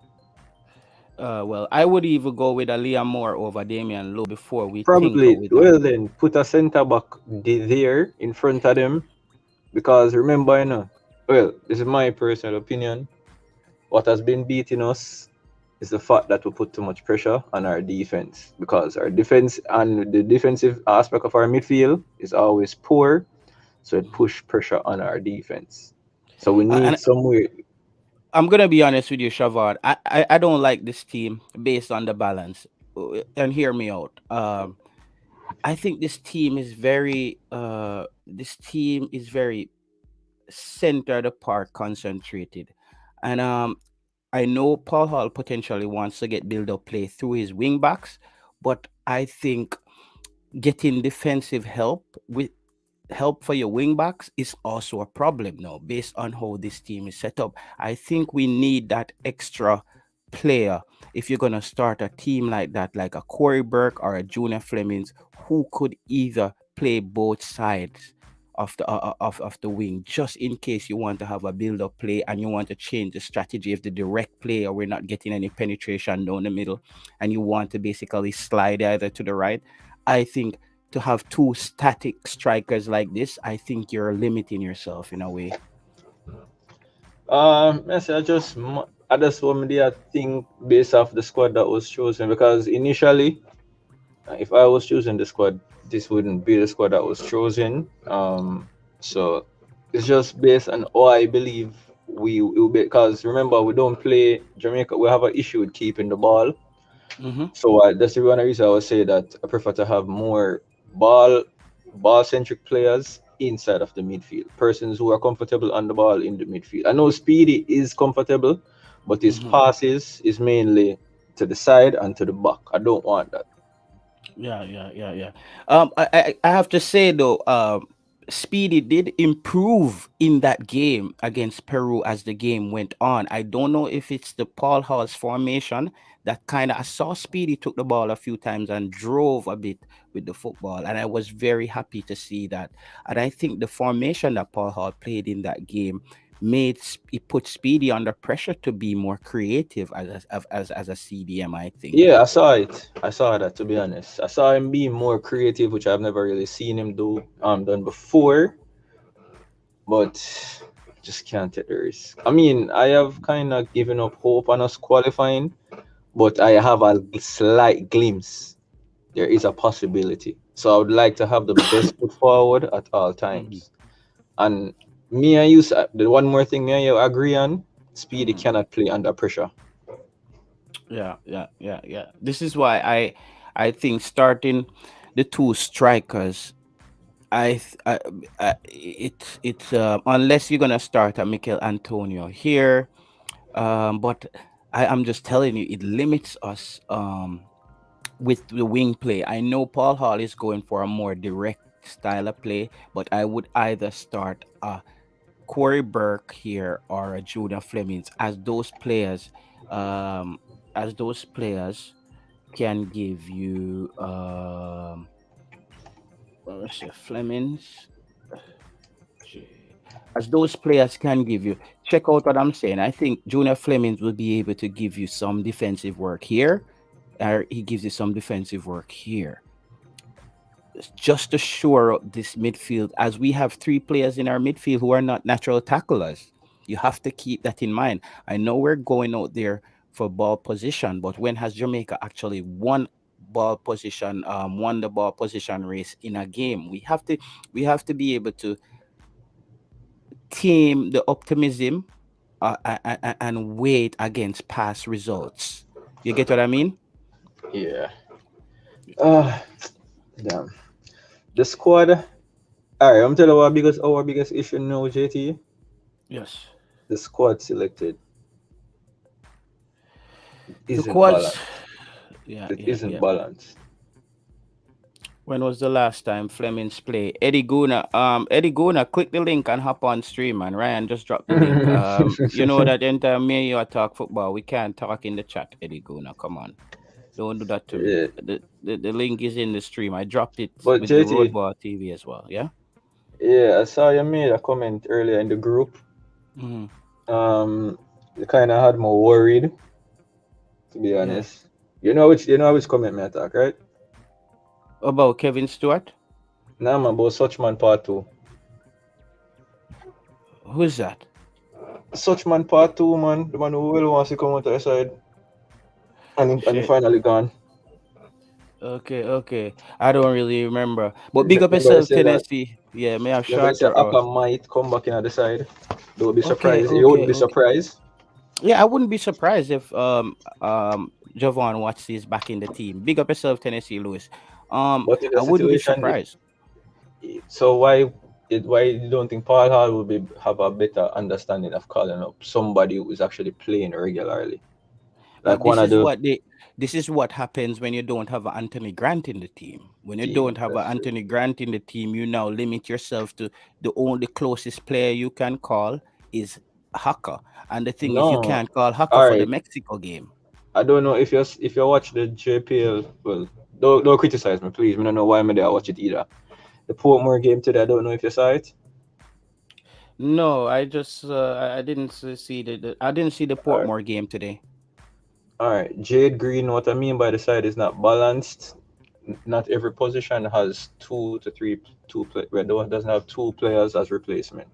Well, I would even go with a Liam Moore over Damian Lowe before we tinker Probably with that. well then put a centre back there in front of them because remember, well, this is my personal opinion. What has been beating us is the fact that we put too much pressure on our defense because our defense and the defensive aspect of our midfield is always poor, so it push pressure on our defense. So we need And somewhere. I'm gonna be honest with you, Shavard. I don't like this team based on the balance. And hear me out. I think this team is very centered apart, concentrated. And I know Paul Hall potentially wants to get build up play through his wing backs, but I think getting defensive help for your wing backs is also a problem now based on how this team is set up. I think we need that extra player if you're going to start a team like that, like a Corey Burke or a Junior Flemings, who could either play both sides of the wing, just in case you want to have a build up play and you want to change the strategy of the direct play, or we're not getting any penetration down the middle and you want to basically slide either to the right. I think to have two static strikers like this, I think you're limiting yourself in a way. I say I just want me to think based off the squad that was chosen, because initially, if I was choosing the squad, this wouldn't be the squad that was chosen. So it's just based on how I believe we will be. Because remember, we don't play Jamaica. We have an issue with keeping the ball. Hmm. So that's the one reason I would say that I prefer to have more ball ball centric players inside of the midfield. Persons who are comfortable on the ball in the midfield. I know Speedy is comfortable, but his Hmm. passes is mainly to the side and to the back. I don't want that. Yeah. I have to say though, Speedy did improve in that game against Peru as the game went on. I don't know if it's the Paul Hall's formation that kind of, I saw Speedy took the ball a few times and drove a bit with the football, and I was very happy to see that. And I think the formation that Paul Hall played in that game it put Speedy under pressure to be more creative as a CDM. I think. Yeah, I saw it. I saw that, to be honest. I saw him being more creative, which I've never really seen him do done before, but just can't take the risk. I mean, I have kind of given up hope on us qualifying, but I have a slight glimpse. There is a possibility. So I would like to have the best foot forward at all Mhm, times. And me and you, the one more thing me and you agree on, Speedy mhm. cannot play under pressure. Yeah. This is why I think starting the two strikers, it's unless you're gonna start a Mikel Antonio here, but I'm just telling you, it limits us with the wing play. I know Paul Hall is going for a more direct style of play, but I would either start a Corey Burke here or a Judah Flemings um as those players can give you let's see, Flemings. As those players can give you, check out what I'm saying. I think Junior Flemings will be able to give you some defensive work here, or he gives you some defensive work here, just to shore up this midfield, as we have three players in our midfield who are not natural tacklers. You have to keep that in mind. I know we're going out there for ball position, but when has Jamaica actually won the ball position race in a game? We have to be able to tame the optimism and wait against past results. You get what I mean? Yeah. Ah, damn. The squad. All right, I'm telling you our biggest issue now, JT. Yes. The squad selected The isn't quads. balanced. Yeah, It yeah, isn't yeah. balanced. When was the last time Flemings play? Eddie Guna, click the link and hop on stream, man. Ryan just dropped the link. You know that entire me and you are talk football. We can't talk in the chat, Eddie Guna. Come on. Don't do that to me. Yeah. The link is in the stream. I dropped it But with the JT, Roadball TV as well. Yeah. yeah, I saw you made a comment earlier in the group. Hmm. You kind of had me worried, to be Yeah. honest. You know which comment me attack, right? About Kevin Stewart. Nah, man, about Suchman Part 2. Who's that? Suchman Part 2, man. The man who will wants to come out to the side. And he Shit. finally gone. Okay. I don't really remember. But big up Remember I yourself, said that. Tennessee. Yeah, may I Remember I short said or Aka might come back in at the side. Don't be okay, surprised. You wouldn't okay, be okay. surprised. Yeah, I wouldn't be surprised if Javon Watts is back in the team. Big up yourself, Tennessee Lewis. But in I the wouldn't be situation, if surprised. so, why you don't think Paul Hall will be have a better understanding of calling up somebody who is actually playing regularly, like But one of the this is what happens when you don't have an Anthony Grant in the team. When you team? don't have an That's true. Anthony Grant in the team, you now limit yourself to the only closest player you can call is Haka. And the thing is, you No, can't call Haka all for the right. Mexico game. I don't know if you watch the JPL. Well, don't criticize me, please. I don't know why I'm there. Watch it either. The Portmore game today. I don't know if you saw it. No, I just I didn't see I didn't see the All right. Portmore game today. All right. Jade Green. What I mean by the side is not balanced. Not every position has two to three two play. Where doesn't have two players as replacement.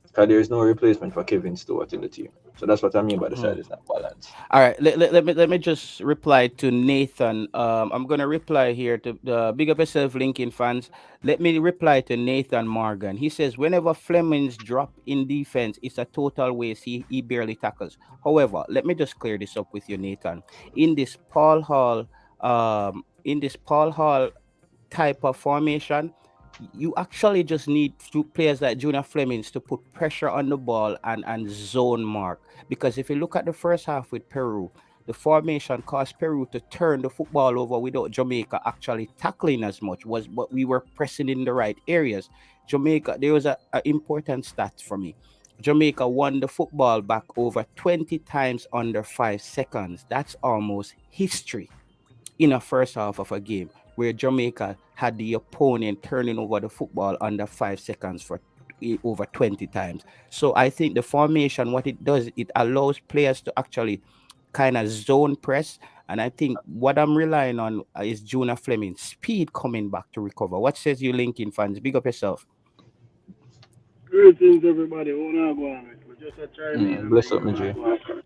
Because there is no replacement for Kevin Stewart in the team. So that's what I mean by the Hmm. side is not balanced. All right, let me just reply to Nathan. I'm gonna reply here to the Big Up Yourself Lincoln fans. Let me reply to Nathan Morgan. He says whenever Flemings drop in defense, it's a total waste. He barely tackles. However, let me just clear this up with you, Nathan. In this Paul Hall, type of formation, you actually just need two players like Junior Flemings to put pressure on the ball and zone mark. Because if you look at the first half with Peru, the formation caused Peru to turn the football over without Jamaica actually tackling as much. Was but we were pressing in the right areas. Jamaica, there was a important stat for me. Jamaica won the football back over 20 times under 5 seconds. That's almost history in a first half of a game where Jamaica had the opponent turning over the football under 5 seconds for over 20 times. So I think the formation, what it does, it allows players to actually kind of zone press. And I think what I'm relying on is Juna Fleming speed coming back to recover. What says you, Lincoln fans? Big up yourself. Greetings, everybody. Who not go on with? We just a chime in and Bless see up, me who J. not go on.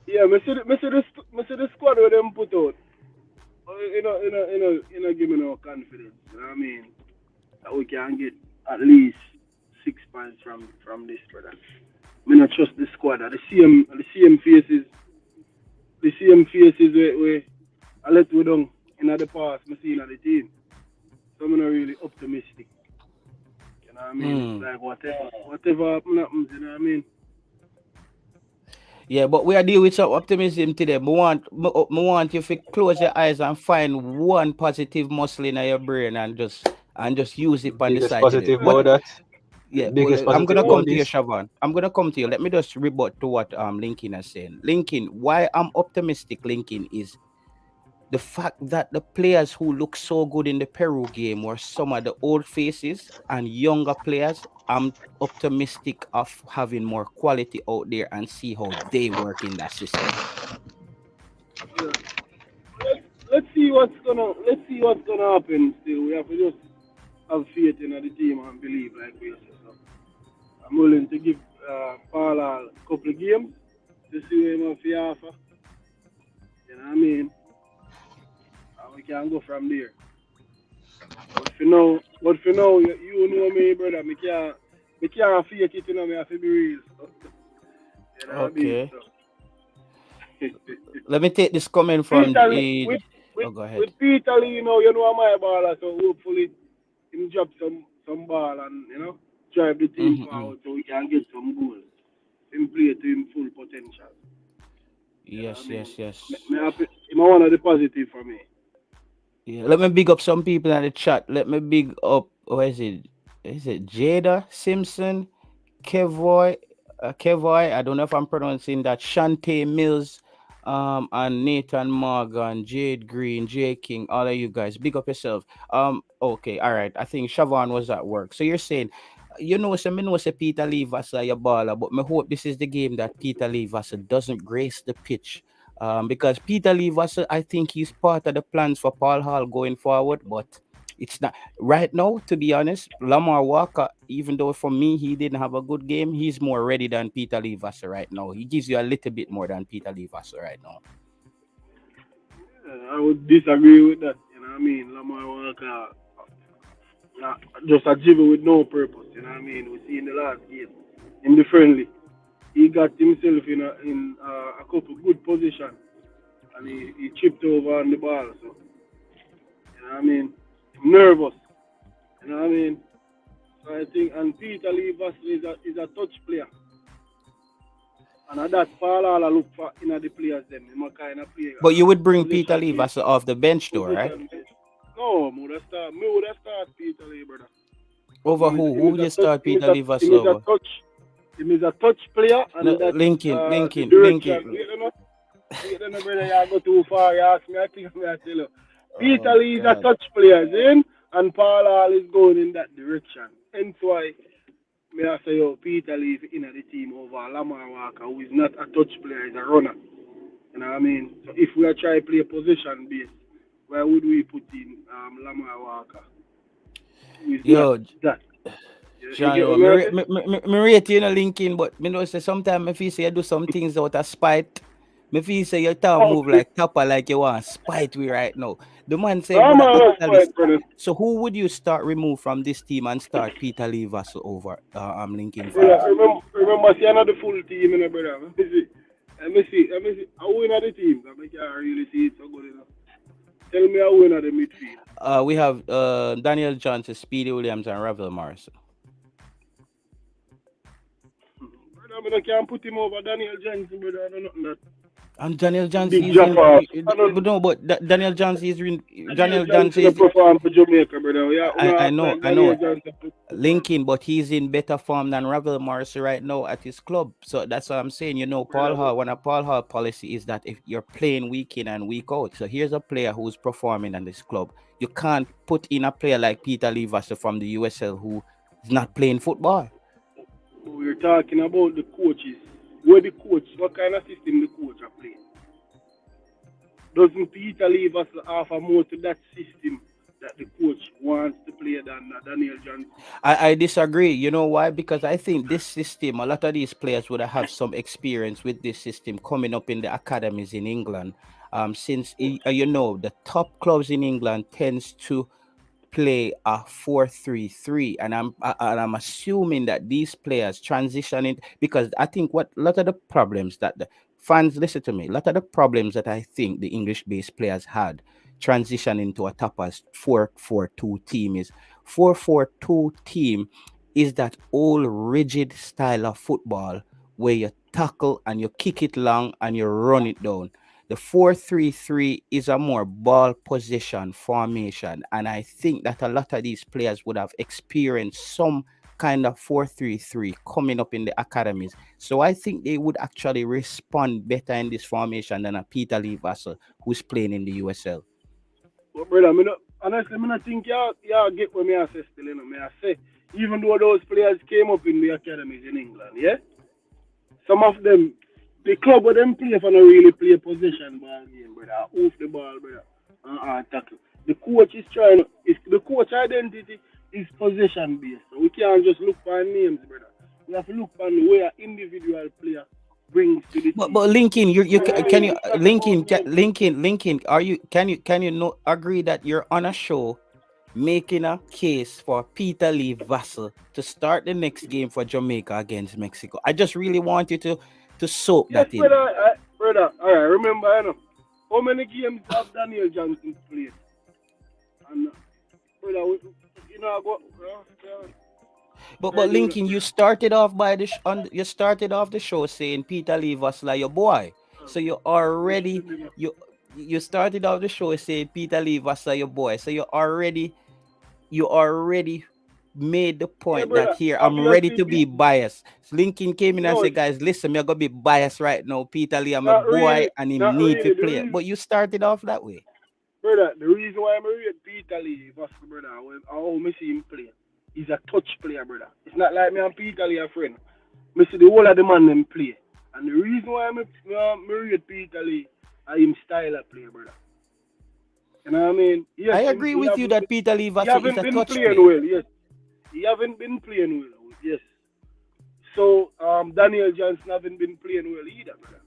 Yeah, me see the squad where them put out. Give me no confidence. You know what I mean? That we can get at least 6 points from this, brother. Me not trust the squad. The same faces where I let we down in the past. Me see in the team. So I'm not really optimistic. You know what I mean? It's Hmm. like whatever happens. You know what I mean? Yeah, but we are dealing with some optimism today. Me want you to close your eyes and find one positive muscle in your brain and just use it on the Biggest side today. positive What? about that. Yeah, Biggest I'm positive gonna about come to you, this. Siobhan. I'm gonna come to you. Let me just rebut to what Lincoln is saying. Lincoln, why I'm optimistic, Lincoln, is the fact that the players who look so good in the Peru game were some of the old faces and younger players. I'm optimistic of having more quality out there and see how they work in that system. Yeah. Let's see what's gonna happen. Still, we have to just have faith in the team and believe, like we say. So I'm willing to give Paul a couple of games to see what he have to offer. You know what I mean? And we can go from there. But for now, you know me, brother. Me can't fake it. You know me. I have to be real. So, you know what I mean? Okay. So. Let me take this comment from Peter Lee, the. with Oh, go ahead. with Peter Lee, you know my baller, so hopefully him drop some ball and drive the team Mm-hmm. forward so we can get some goals. Him play to him full potential. You know what I Yes, mean? yes, yes. Me happy. Him one of the positive for me. Yeah, let me big up some people in the chat. Let me big up. What is it? Is it Jada Simpson, Kevoy, Kevoy? I don't know if I'm pronouncing that. Shante Mills, and Nathan Morgan, Jade Green, Jay King. All of you guys, big up yourself. Okay, all right. I think Siobhan was at work. So you're saying, me know say Peter Lee Vasa your baller, but me hope this is the game that Peter Lee Vasa doesn't grace the pitch, because Peter Lee Vassell, I think he's part of the plans for Paul Hall going forward, but it's not right now. To be honest, Lamar Walker, even though for me he didn't have a good game, he's more ready than Peter Lee Vassell right now. He gives you a little bit more than Peter Lee Vassell right now. I would disagree with that. You know what I mean? Lamar Walker, just a dribble with no purpose. You know what I mean? We see in the last game in the friendly. he got himself in a couple good position, and he chipped over on the ball. So, you know what I mean? I'm nervous. You know what I mean? So I think, and Peter Lee Vassell is a touch player. And at that, Paul all look for in the players them. Him a kind of player. But you would bring Peter Lee Vassell off the bench though, right? No, me would have start Peter Lee, brother. Over who? Who would you start Peter Lee Vassell over? He is a touch player. And no, that, Lincoln. Wait, brother, you go too far. You ask me, I think I'm going to tell you. Peter Lee is a touch player, then, and Paul Hall is going in that direction. Hence why I say, Peter Lee is in the team over Lamar Walker, who is not a touch player, he's a runner. You know what I mean? So if we are trying to play position base, where would we put in Lamar Walker? Yo, that. Sean, me rate you Lincoln, but me know say sometimes if you say you do some things out of spite, me feel say you talk move like Topper like you want spite we right now. The man say so who would you start remove from this team and start Peter Lee Vassell over Lincoln? Remember see another full team in brother. Let me see. I win at the team. I can't really see it so good enough. Tell me I win at the midfield. We have Daniel Johnson, Speedy Williams, and Ravel Morrison. Brother, I can't put him over Daniel Johnson, brother. I don't know that. And Daniel Johnson is Daniel Johnson is Daniel Johnson is perform for Jamaica, brother. Yeah, I know. Lincoln, but he's in better form than Ravel Morrison right now at his club. So that's what I'm saying. You know, Paul Hall, one of Paul Hall policy is that if you're playing week in and week out, so here's a player who's performing in this club. You can't put in a player like Peter Lee Vassell from the USL who is not playing football. We're talking about the coaches. Where the coach, what kind of system the coach are playing? Doesn't Peter Lee Vassell offer more to that system that the coach wants to play than Daniel Johnson? I disagree. You know why? Because I think this system, a lot of these players would have some experience with this system coming up in the academies in England. Since the top clubs in England tends to play a 4-3-3, and I'm assuming that these players transitioning, because I think what a lot of the problems that the fans listen to me, a lot of the problems that I think the English-based players had transitioning to a Tapas 4-4-2 team is 4-4-2 team is that old rigid style of football where you tackle and you kick it long and you run it down. The 4-3-3 is a more ball possession formation, and I think that a lot of these players would have experienced some kind of 4-3-3 coming up in the academies. So I think they would actually respond better in this formation than a Peter Lee Vassell who's playing in the USL. Well, brother, honestly, I think y'all get what I say still, I say, even though those players came up in the academies in England, yeah? Some of them, the club where them play for not really play possession ball game, brother. Off the ball, brother. Tackle. The coach is the coach identity is possession based. So we can't just look for names, brother. We have to look for the way an individual player brings to the team. But Lincoln, can you not agree that you're on a show making a case for Peter Lee Vassell to start the next game for Jamaica against Mexico? I just really want you to soak that in. Brother, all right, remember, how many games have Daniel Johnson played? And, brother, But Lincoln, you started off the show saying Peter Lee Vassell your boy. So you already you started off the show saying Peter Lee Vassell your boy. So you already made the point that here I'm ready to be biased. So Lincoln came in and said, guys, listen, I'm gonna be biased right now. Peter Lee, I'm a boy and he need to play. But you started off that way. Brother, the reason why I'm rate Peter Lee Vassell, brother, how I see him play, he's a touch player, brother. It's not like me and Peter Lee a friend. I see the whole of the man them play. And the reason why I'm rate Peter Lee is him style of play, brother. You know what I mean? Yes, I agree with you that Peter Lee Vassell is a touch player. Well, yes. He haven't been playing well, yes. So Daniel Johnson haven't been playing well either, brother.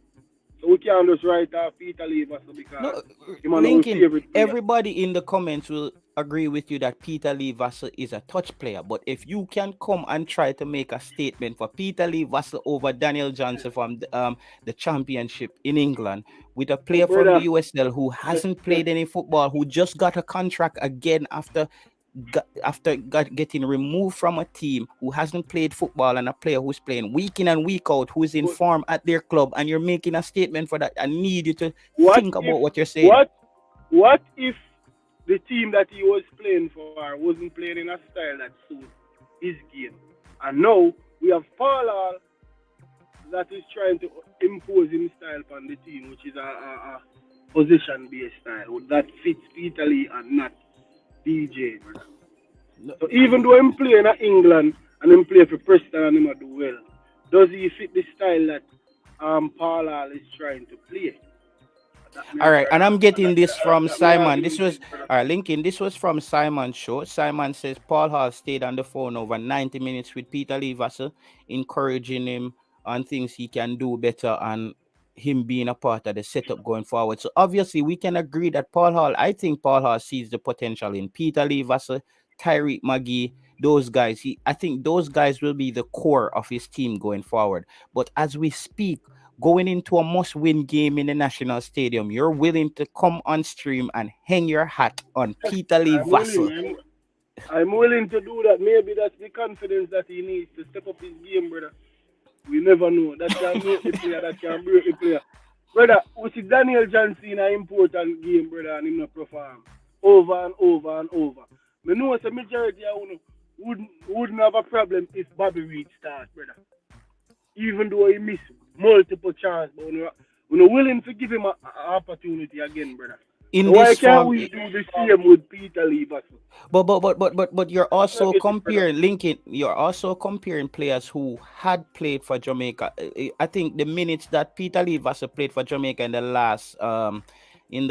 So we can't just write off Peter Lee Vassell because Lincoln, everybody in the comments will agree with you that Peter Lee Vassell is a touch player, but if you can come and try to make a statement for Peter Lee Vassell over Daniel Johnson from the championship in England with a player from the Brother, USL who hasn't played any football, who just got a contract again after getting removed from a team, who hasn't played football, and a player who's playing week in and week out, who's in form at their club, and you're making a statement for that, I need you to what think if about what you're saying. what if the team that he was playing for wasn't playing in a style that suits his game? And now we have Paul Hall that is trying to impose his style on the team, which is a position-based style that fits Peter Lee and not DJ. So even though I'm playing at England and I'm playing for Preston and him do well, does he fit the style that Paul Hall is trying to play? All right, and I'm getting this from Simon. This was Lincoln. This was from Simon's show. Simon says Paul Hall stayed on the phone over 90 minutes with Peter Lee Vassell, encouraging him on things he can do better and him being a part of the setup going forward. So obviously we can agree that I think Paul Hall sees the potential in Peter Lee Vassell, Tyreek McGee, those guys. I think those guys will be the core of his team going forward. But as we speak, going into a must-win game in the National Stadium, you're willing to come on stream and hang your hat on Peter Lee Vassell. I'm willing to do that. Maybe that's the confidence that he needs to step up his game, brother. We never know. That can make the player, that can break the player. Brother, we see Daniel Johnson in an important game, brother, and him not perform over and over and over. I know it's a majority of wouldn't have a problem if Bobby Reid starts, brother. Even though he missed multiple chances, but we're willing to give him an opportunity again, brother. Why can't we do the same with Peter Lee Vassell? But you're also comparing Lincoln. You're also comparing players who had played for Jamaica. I think the minutes that Peter Lee Vassell played for Jamaica in the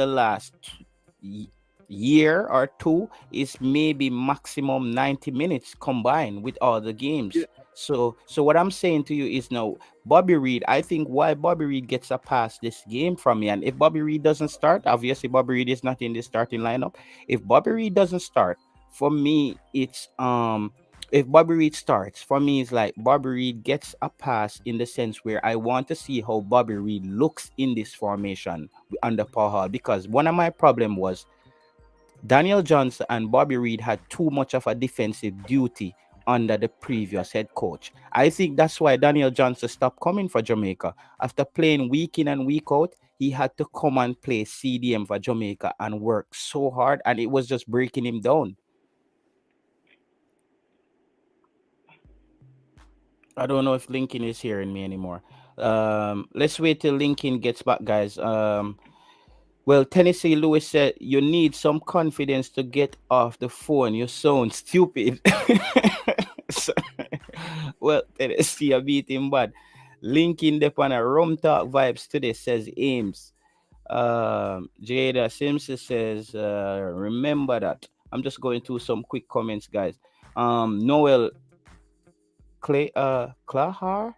last year or two is maybe maximum 90 minutes combined with all the games. Yeah. So what I'm saying to you is now, Bobby Reid, I think why Bobby Reid gets a pass this game from me, and if Bobby Reid doesn't start, obviously Bobby Reid is not in the starting lineup. If Bobby Reid doesn't start, for me, it's if Bobby Reid starts, for me it's like Bobby Reid gets a pass in the sense where I want to see how Bobby Reid looks in this formation under Paul Hall, because one of my problem was Daniel Johnson and Bobby Reid had too much of a defensive duty under the previous head coach. I think that's why Daniel Johnson stopped coming for Jamaica. After playing week in and week out, he had to come and play CDM for Jamaica and work so hard, and it was just breaking him down. I don't know if Lincoln is hearing me anymore. Let's wait till Lincoln gets back, guys. Well, Tennessee Lewis said, you need some confidence to get off the phone. You sound stupid. Well, Tennessee, I beat him bad. Linking the on a rum talk vibes today, says Ames. Jada Simpson says, remember that. I'm just going through some quick comments, guys. Noel Klahar?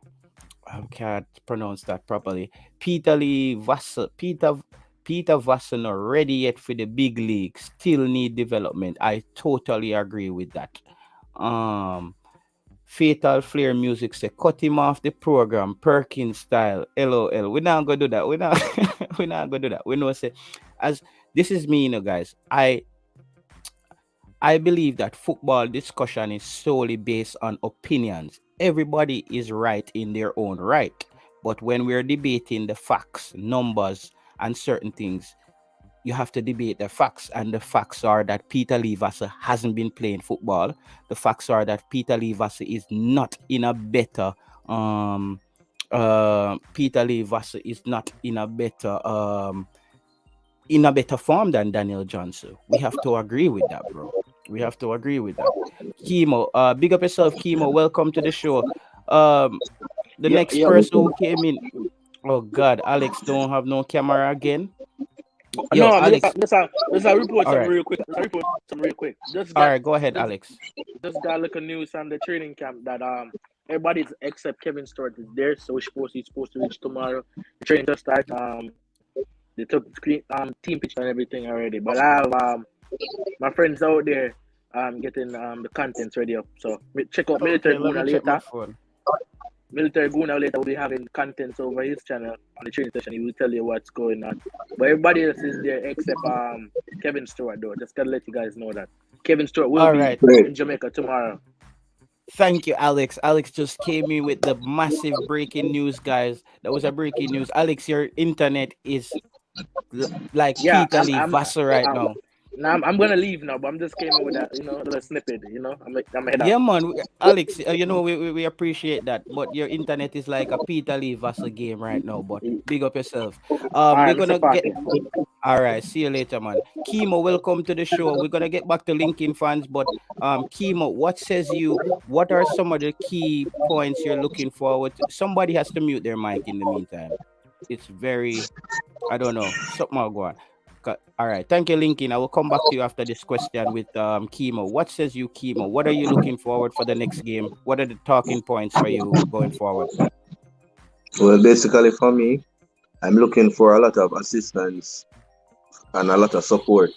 I can't pronounce that properly. Peter Lee Vassell. Peter Vassell not ready yet for the big league. Still need development. I totally agree with that. Fatal Flare Music say cut him off the program, Perkins style. LOL. We're not gonna do that. We're not gonna do that. We know say as this is me, guys. I believe that football discussion is solely based on opinions. Everybody is right in their own right. But when we're debating the facts, numbers, and certain things, you have to debate the facts, and the facts are that Peter Lee Vassell hasn't been playing football. The facts are that Peter Lee Vassell is not in a better Peter Lee Vassell is not in a better form than Daniel Johnson. We have to agree with that, bro. We have to agree with that. Chemo, big up yourself, Chemo. Welcome to the show. The next person who came in. Oh God, Alex don't have no camera again. Yo, no, Alex. Let's report something real quick. All right, go ahead, Alex. Just got like a news from the training camp that everybody except Kevin Stewart is there, so he's supposed to reach tomorrow. The training just started. They took team picture and everything already. But I have My friends out there getting the contents ready up. So check out Okay, Military let Guna me check my later. phone. Military Guna later will be having contents over his channel on the training session. He will tell you what's going on. But everybody else is there except Kevin Stewart though. Just gotta let you guys know that. Kevin Stewart will All be right. Great. in Jamaica tomorrow. Thank you, Alex. Alex just came in with the massive breaking news, guys. That was a breaking news. Alex, your internet is like Yeah, Peter Lee Vassar right I'm now. now I'm gonna leave now, but I'm just came in with that, little snippet, I'm head Yeah, off. man. Alex, we appreciate that. But your internet is like a Peter Lee Vassar game right now. But big up yourself. All We're right, gonna Mr. get. Party. All right, see you later, man. Chemo, welcome to the show. We're gonna get back to Lincoln fans, but Chemo, what are some of the key points you're looking forward to? Somebody has to mute their mic in the meantime. It's very, I don't know, something will go on. All right, thank you, Lincoln. I will come back to you after this question with Chemo. What says you, Chemo? What are you looking forward for the next game? What are the talking points for you going forward? Well, basically for me, I'm looking for a lot of assistance and a lot of support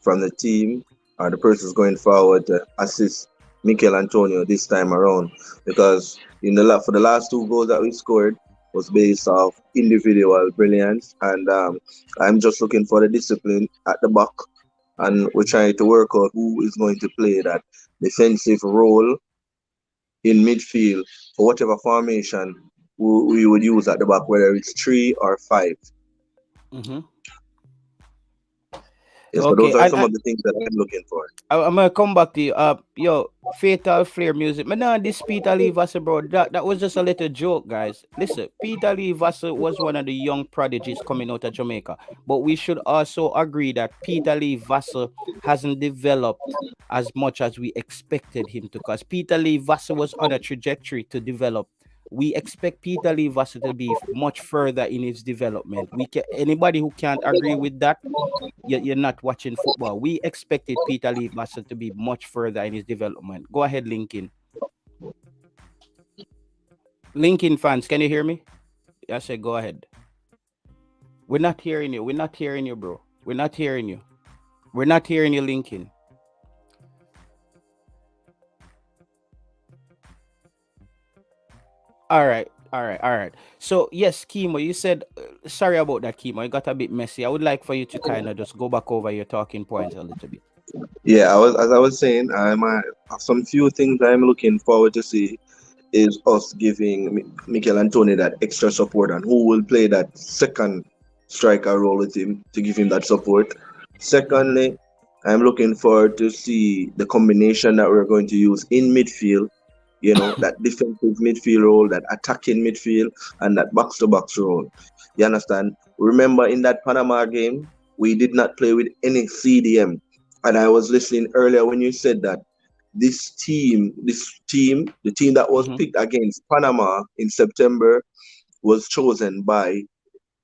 from the team or the persons going forward to assist Mikel Antonio this time around. Because for the last two goals that we scored was based off individual brilliance, and I'm just looking for the discipline at the back, and we're trying to work out who is going to play that defensive role in midfield for whatever formation we would use at the back, whether it's 3 or 5. Mm-hmm. So Okay, those are some of the things that I'm looking for. I'm gonna come back to you. Yo, Fatal Flare Music. Man, nah, this Peter Lee Vassar, bro. That was just a little joke, guys. Listen, Peter Lee Vassar was one of the young prodigies coming out of Jamaica. But we should also agree that Peter Lee Vassar hasn't developed as much as we expected him to. Because Peter Lee Vassar was on a trajectory to develop. We expect Peter Lee Vassar to be much further in his development. Anybody who can't agree with that, you're not watching football. We expected Peter Lee Vassar to be much further in his development. Go ahead, Lincoln. Lincoln fans, can you hear me? I said, go ahead. We're not hearing you. We're not hearing you, bro. We're not hearing you. We're not hearing you, Lincoln. All right. So yes, Chemo, you said sorry about that, Chemo. It got a bit messy. I would like for you to kind of just go back over your talking points a little bit. Yeah, as I was saying, some few things I'm looking forward to see is us giving Mikel Antonio that extra support, and who will play that second striker role with him to give him that support. Secondly, I'm looking forward to see the combination that we're going to use in midfield. That defensive midfield role, that attacking midfield, and that box-to-box role. You understand? Remember, in that Panama game, we did not play with any CDM. And I was listening earlier when you said that the team that was picked against Panama in September was chosen by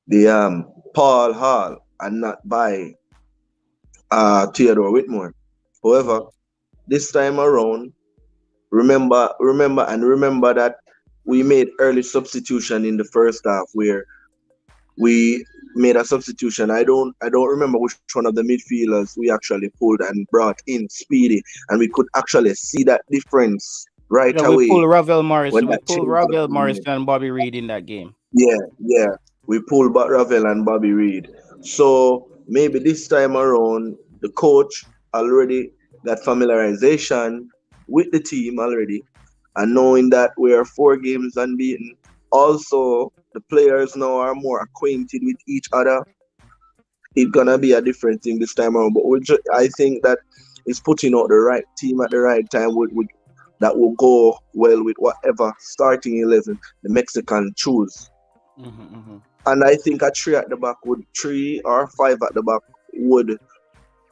the Paul Hall and not by Theodore Whitmore. However, this time around, remember that we made early substitution in the first half where we made a substitution. I don't remember which one of the midfielders we actually pulled and brought in Speedy, and we could actually see that difference right away. We pulled Ravel Morris. when We that pulled change Ravel was Morris made. and Bobby Reed in that game. Yeah, we pulled back Ravel and Bobby Reed. So maybe this time around, the coach already got familiarization with the team already, and knowing that we are 4 games unbeaten. Also, the players now are more acquainted with each other. It's gonna be a different thing this time around. But I think that it's putting out the right team at the right time that will go well with whatever starting 11 the Mexican choose. And I think a 3 at the back 3 or 5 at the back would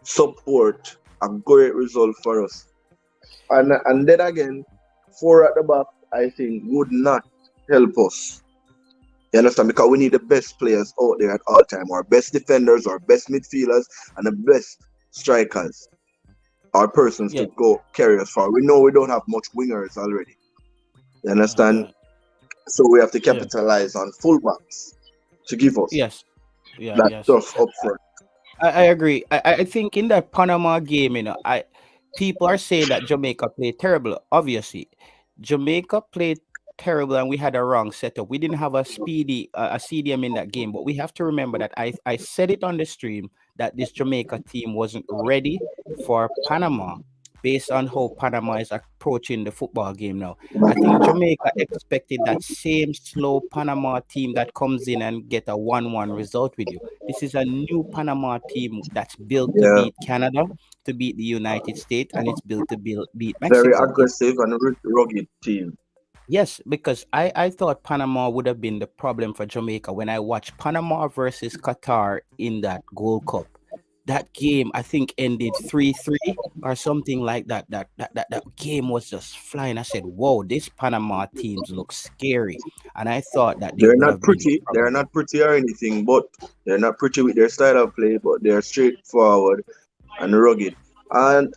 support a great result for us. And then again, 4 at the back, I think, would not help us. You understand? Because we need the best players out there at all time. Our best defenders, our best midfielders, and the best strikers. Our persons to go carry us far. We know we don't have much wingers already. You understand? So we have to capitalize on fullbacks to give us that stuff up front. I agree. I think in that Panama game, people are saying that Jamaica played terrible. Obviously, Jamaica played terrible, and we had a wrong setup. We didn't have a speedy a CDM in that game, but we have to remember that I said it on the stream that this Jamaica team wasn't ready for Panama. Based on how Panama is approaching the football game now, I think Jamaica expected that same slow Panama team that comes in and get a 1-1 result with you. This is a new Panama team that's built to Yeah, beat Canada, to beat the United States, and it's built to beat very Mexico. aggressive and rugged team. Yes, because I thought Panama would have been the problem for Jamaica when I watched Panama versus Qatar in that Gold Cup. That game, I think, ended 3-3 or something like that. That game was just flying. I said, whoa, this Panama teams look scary. And I thought that they They're would not have been the pretty. They're problem. not pretty or anything, but they're not pretty with their style of play, but they're straightforward and rugged. And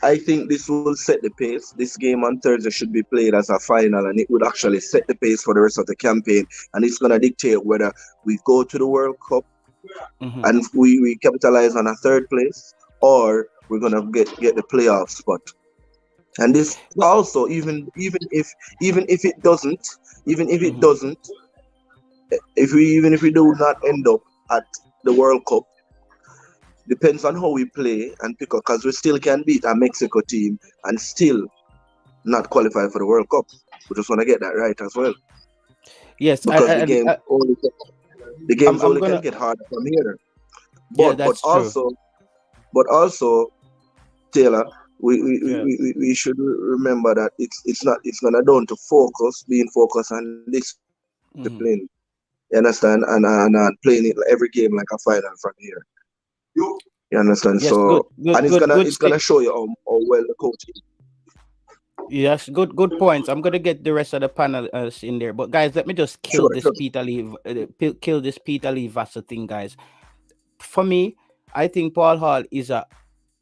I think this will set the pace. This game on Thursday should be played as a final, and it would actually set the pace for the rest of the campaign. And it's gonna dictate whether we go to the World Cup Hmm. and we capitalize on a third place, or we're gonna get the playoff spot. And this Well, also, even if it doesn't, even if it mhm. doesn't, even if we do not end up at the World Cup, depends on how we play and pick up, because we still can beat a Mexico team and still not qualify for the World Cup. We just want to get that right as well, Yes, because the games I'm only can gonna. get harder from here. Yeah, But that's true. also, Taylor, Yeah. we should remember that it's gonna down to being focused and discipline. Hmm. You understand? And playing it like every game like a final from here. You understand? Yes, So, and good. it's gonna show you how well the coaching. Yes, good points. I'm gonna get the rest of the panel in there, but guys, let me just kill Sure, this sure. Kill this Peter Lee Vassar thing, guys. For me, I think Paul Hall is a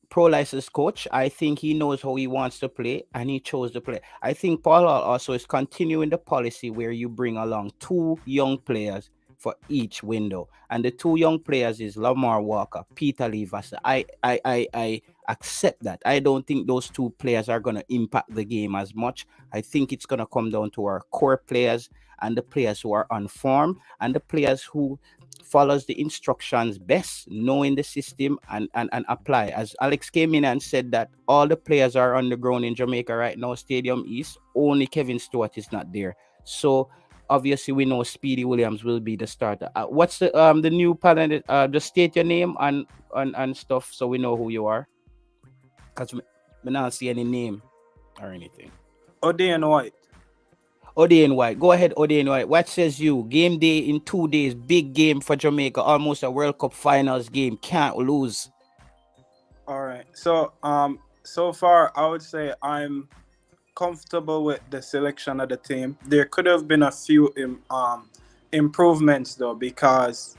pro license coach. I think he knows how he wants to play, and he chose to play. I think Paul Hall also is continuing the policy where you bring along two young players for each window, and the two young players is Lamar Walker, Peter Lee Vassar. I accept that. I don't think those two players are going to impact the game as much. I think it's going to come down to our core players and the players who are on form and the players who follows the instructions best, knowing the system and apply. As Alex came in and said that all the players are on the ground in Jamaica right now, Stadium East, only Kevin Stewart is not there. So obviously we know Speedy Williams will be the starter. What's the new panel? Just state your name and stuff so we know who you are. Because we not see any name or anything. Odian White. Odian White. Go ahead, Odian White. What says you? Game day in 2 days. Big game for Jamaica. Almost a World Cup finals game. Can't lose. All right. So far, I would say I'm comfortable with the selection of the team. There could have been a few improvements though, because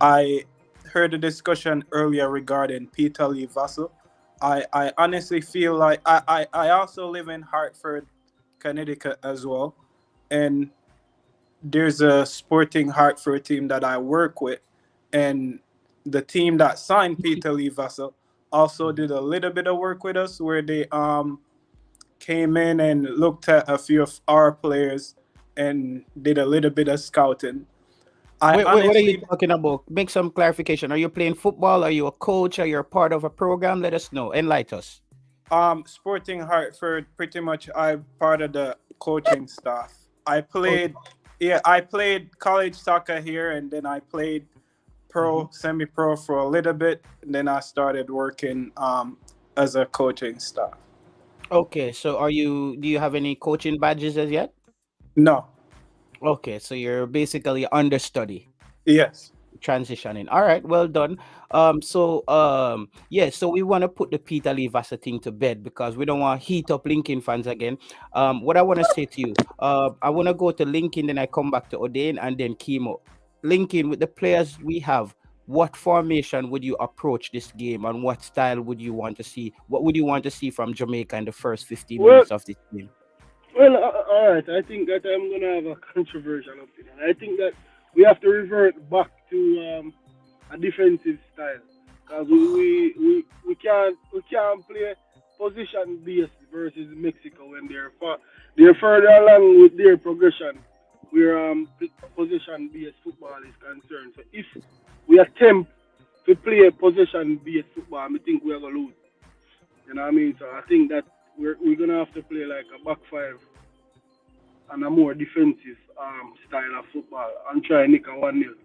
I heard a discussion earlier regarding Peter Lee Vassar. I honestly feel like I also live in Hartford, Connecticut as well, and there's a Sporting Hartford team that I work with, and the team that signed Peter Lee Vassar also did a little bit of work with us, where they came in and looked at a few of our players and did a little bit of scouting. Wait, what are you talking about? Make some clarification. Are you playing football? Are you a coach? Are you a part of a program? Let us know. Enlighten us. Sporting Hartford, pretty much I'm part of the coaching staff. I played college soccer here, and then I played semi-pro for a little bit, and then I started working as a coaching staff. Okay, so do you have any coaching badges as yet? No. Okay, so you're basically understudy. Yes. Transitioning. All right, well done. So we want to put the Peter Lee Vassar thing to bed because we don't want to heat up Lincoln fans again. What I want to say to you, I want to go to Lincoln, then I come back to Odain and then Chemo. Lincoln, with the players we have, what formation would you approach this game, and what style would you want to see? What would you want to see from Jamaica in the first 15 Well, minutes of this game? well, all right. I think that I'm gonna have a controversial opinion. I think that we have to revert back to a defensive style. Because we can't play position based versus Mexico when they're further along with their progression where position based football is concerned. So if we attempt to play position based football, I think we're gonna lose. You know what I mean? So I think that we're gonna have to play like a back five and a more defensive style of football and try and nick a 1-0.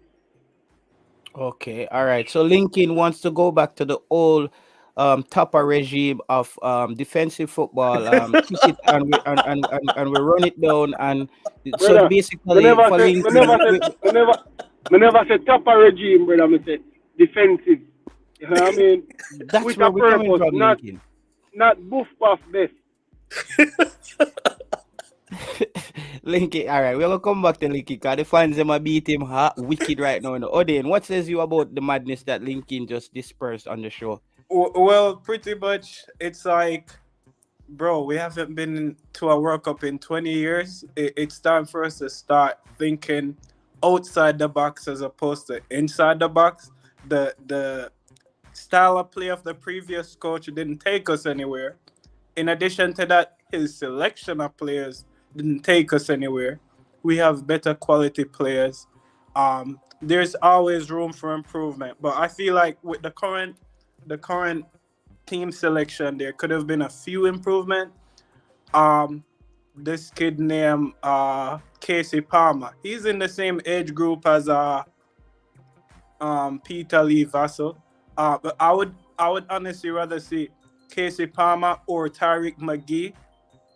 Okay, all right. So Lincoln wants to go back to the old Tapa regime of defensive football, kick it and we run it down, and so Brother, basically for Lincoln, me never said top a regime, brother. Me said defensive. You know what I mean? that's With where a we're coming purpose, from, not Lincoln. boof puff this. Linky, all right, we're gonna come back to Linky because the fans them a beat him hot wicked right now. Odin, what says you about the madness that Lincoln just dispersed on the show? Well, pretty much, it's like, bro, we haven't been to a World Cup in 20 years. It's time for us to start thinking outside the box as opposed to inside the box. The style of play of the previous coach didn't take us anywhere. In addition to that, his selection of players didn't take us anywhere. We have better quality players. There's always room for improvement, but I feel like with the current team selection, there could have been a few improvement. This kid named Casey Palmer, he's in the same age group as Peter Lee Vassell. But I would honestly rather see Casey Palmer or Tariq McGee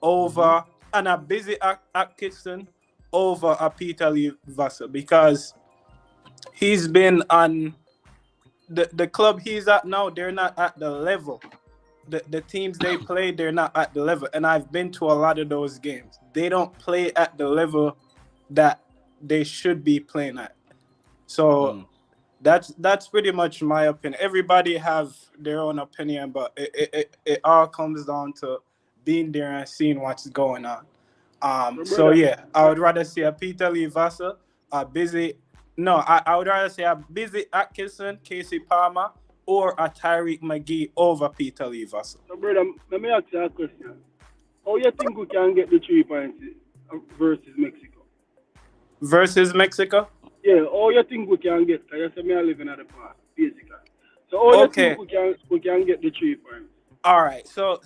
over and a busy Atkinson over a Peter Lee Vassell, because he's been on the club he's at now. They're not at the level. The teams they play, they're not at the level. And I've been to a lot of those games. They don't play at the level that they should be playing at. So that's pretty much my opinion. Everybody have their own opinion, but it all comes down to being there and seeing what's going on. So yeah, I would rather see a Peter Lee Vassell, I would rather say a busy Atkinson, Casey Palmer, or a Tariq McGee over Peter Lee Vassell. So, brother, let me ask you a question. How you think we can get the 3 points versus Mexico? Versus Mexico? Yeah, how you think we can get? Because you say me I live in the past, basically. So how you think we can get the 3 points? All right, so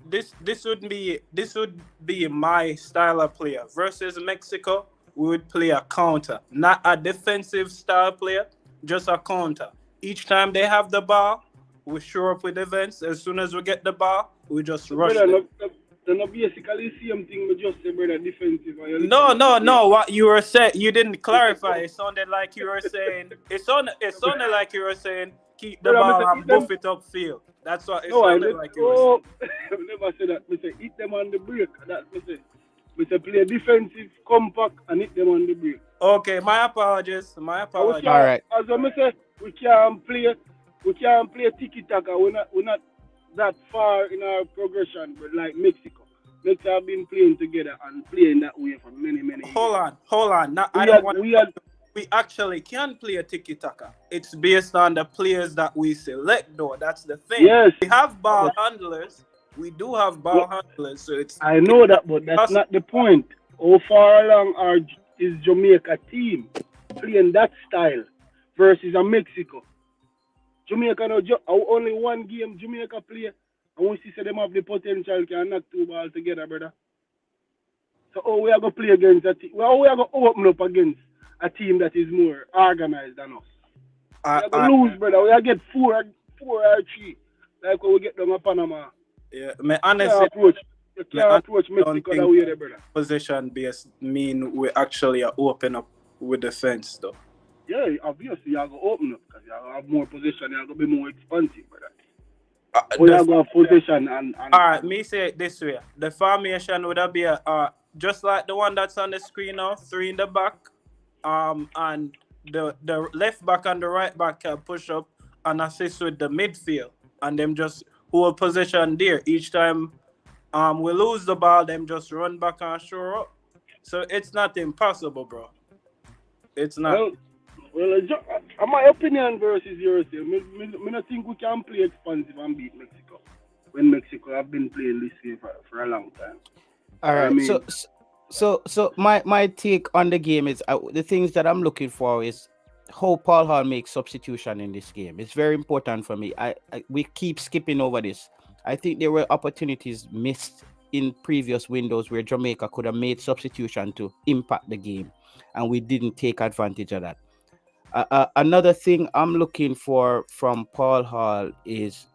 this would be my style of player. Versus Mexico, we would play a counter, not a defensive style player, just a counter. Each time they have the ball, we show up with events. As soon as we get the ball, we just rush them. They're not basically the same thing, but just say, brother, defensive. No. What you were saying, you didn't clarify. It sounded like you were saying. It sounded like you were saying keep the ball and buff it upfield. That's what it sounded like you were saying. I never said that. I say hit them on the break. That's what I say. We say play defensive, compact, and hit them on the break. Okay, my apologies. All right. As I say, we can't play tiki taka. We're not that far in our progression, but like Mexico. Mexico have been playing together and playing that way for many years. Hold on. We actually can play a tiki taka. It's based on the players that we select, though. That's the thing. Yes. We have ball handlers. We do have ball handlers, so it's. I know that, but that's not the point. How far along is Jamaica team playing that style versus a Mexico? Jamaica now only one game Jamaica play, and we see them have the potential can knock 2 balls together, brother. So we are gonna play against a team. Well, we are gonna open up against a team that is more organized than us. We are gonna lose, brother. We are get 4 or 3, like when we get down to Panama. Yeah, honestly, you can't approach Mexico that way, brother. Position based mean we actually are open up with defense, though. Yeah, obviously you're going to open up because you have more position, you're going to be more expansive, brother. We are going to position and all right, me say it this way. The formation would be just like the one that's on the screen now, 3 in the back, and the left back and the right back can push up and assist with the midfield, and them just hold position there. Each time we lose the ball, them just run back and shore up. So it's not impossible, bro. It's not. Well, my opinion versus yours, I don't think we can play expansive and beat Mexico when Mexico have been playing this way for a long time. All I right. mean, So my take on the game is the things that I'm looking for is how Paul Hall makes substitution in this game. It's very important for me. We keep skipping over this. I think there were opportunities missed in previous windows where Jamaica could have made substitution to impact the game, and we didn't take advantage of that. Another thing I'm looking for from Paul Hall is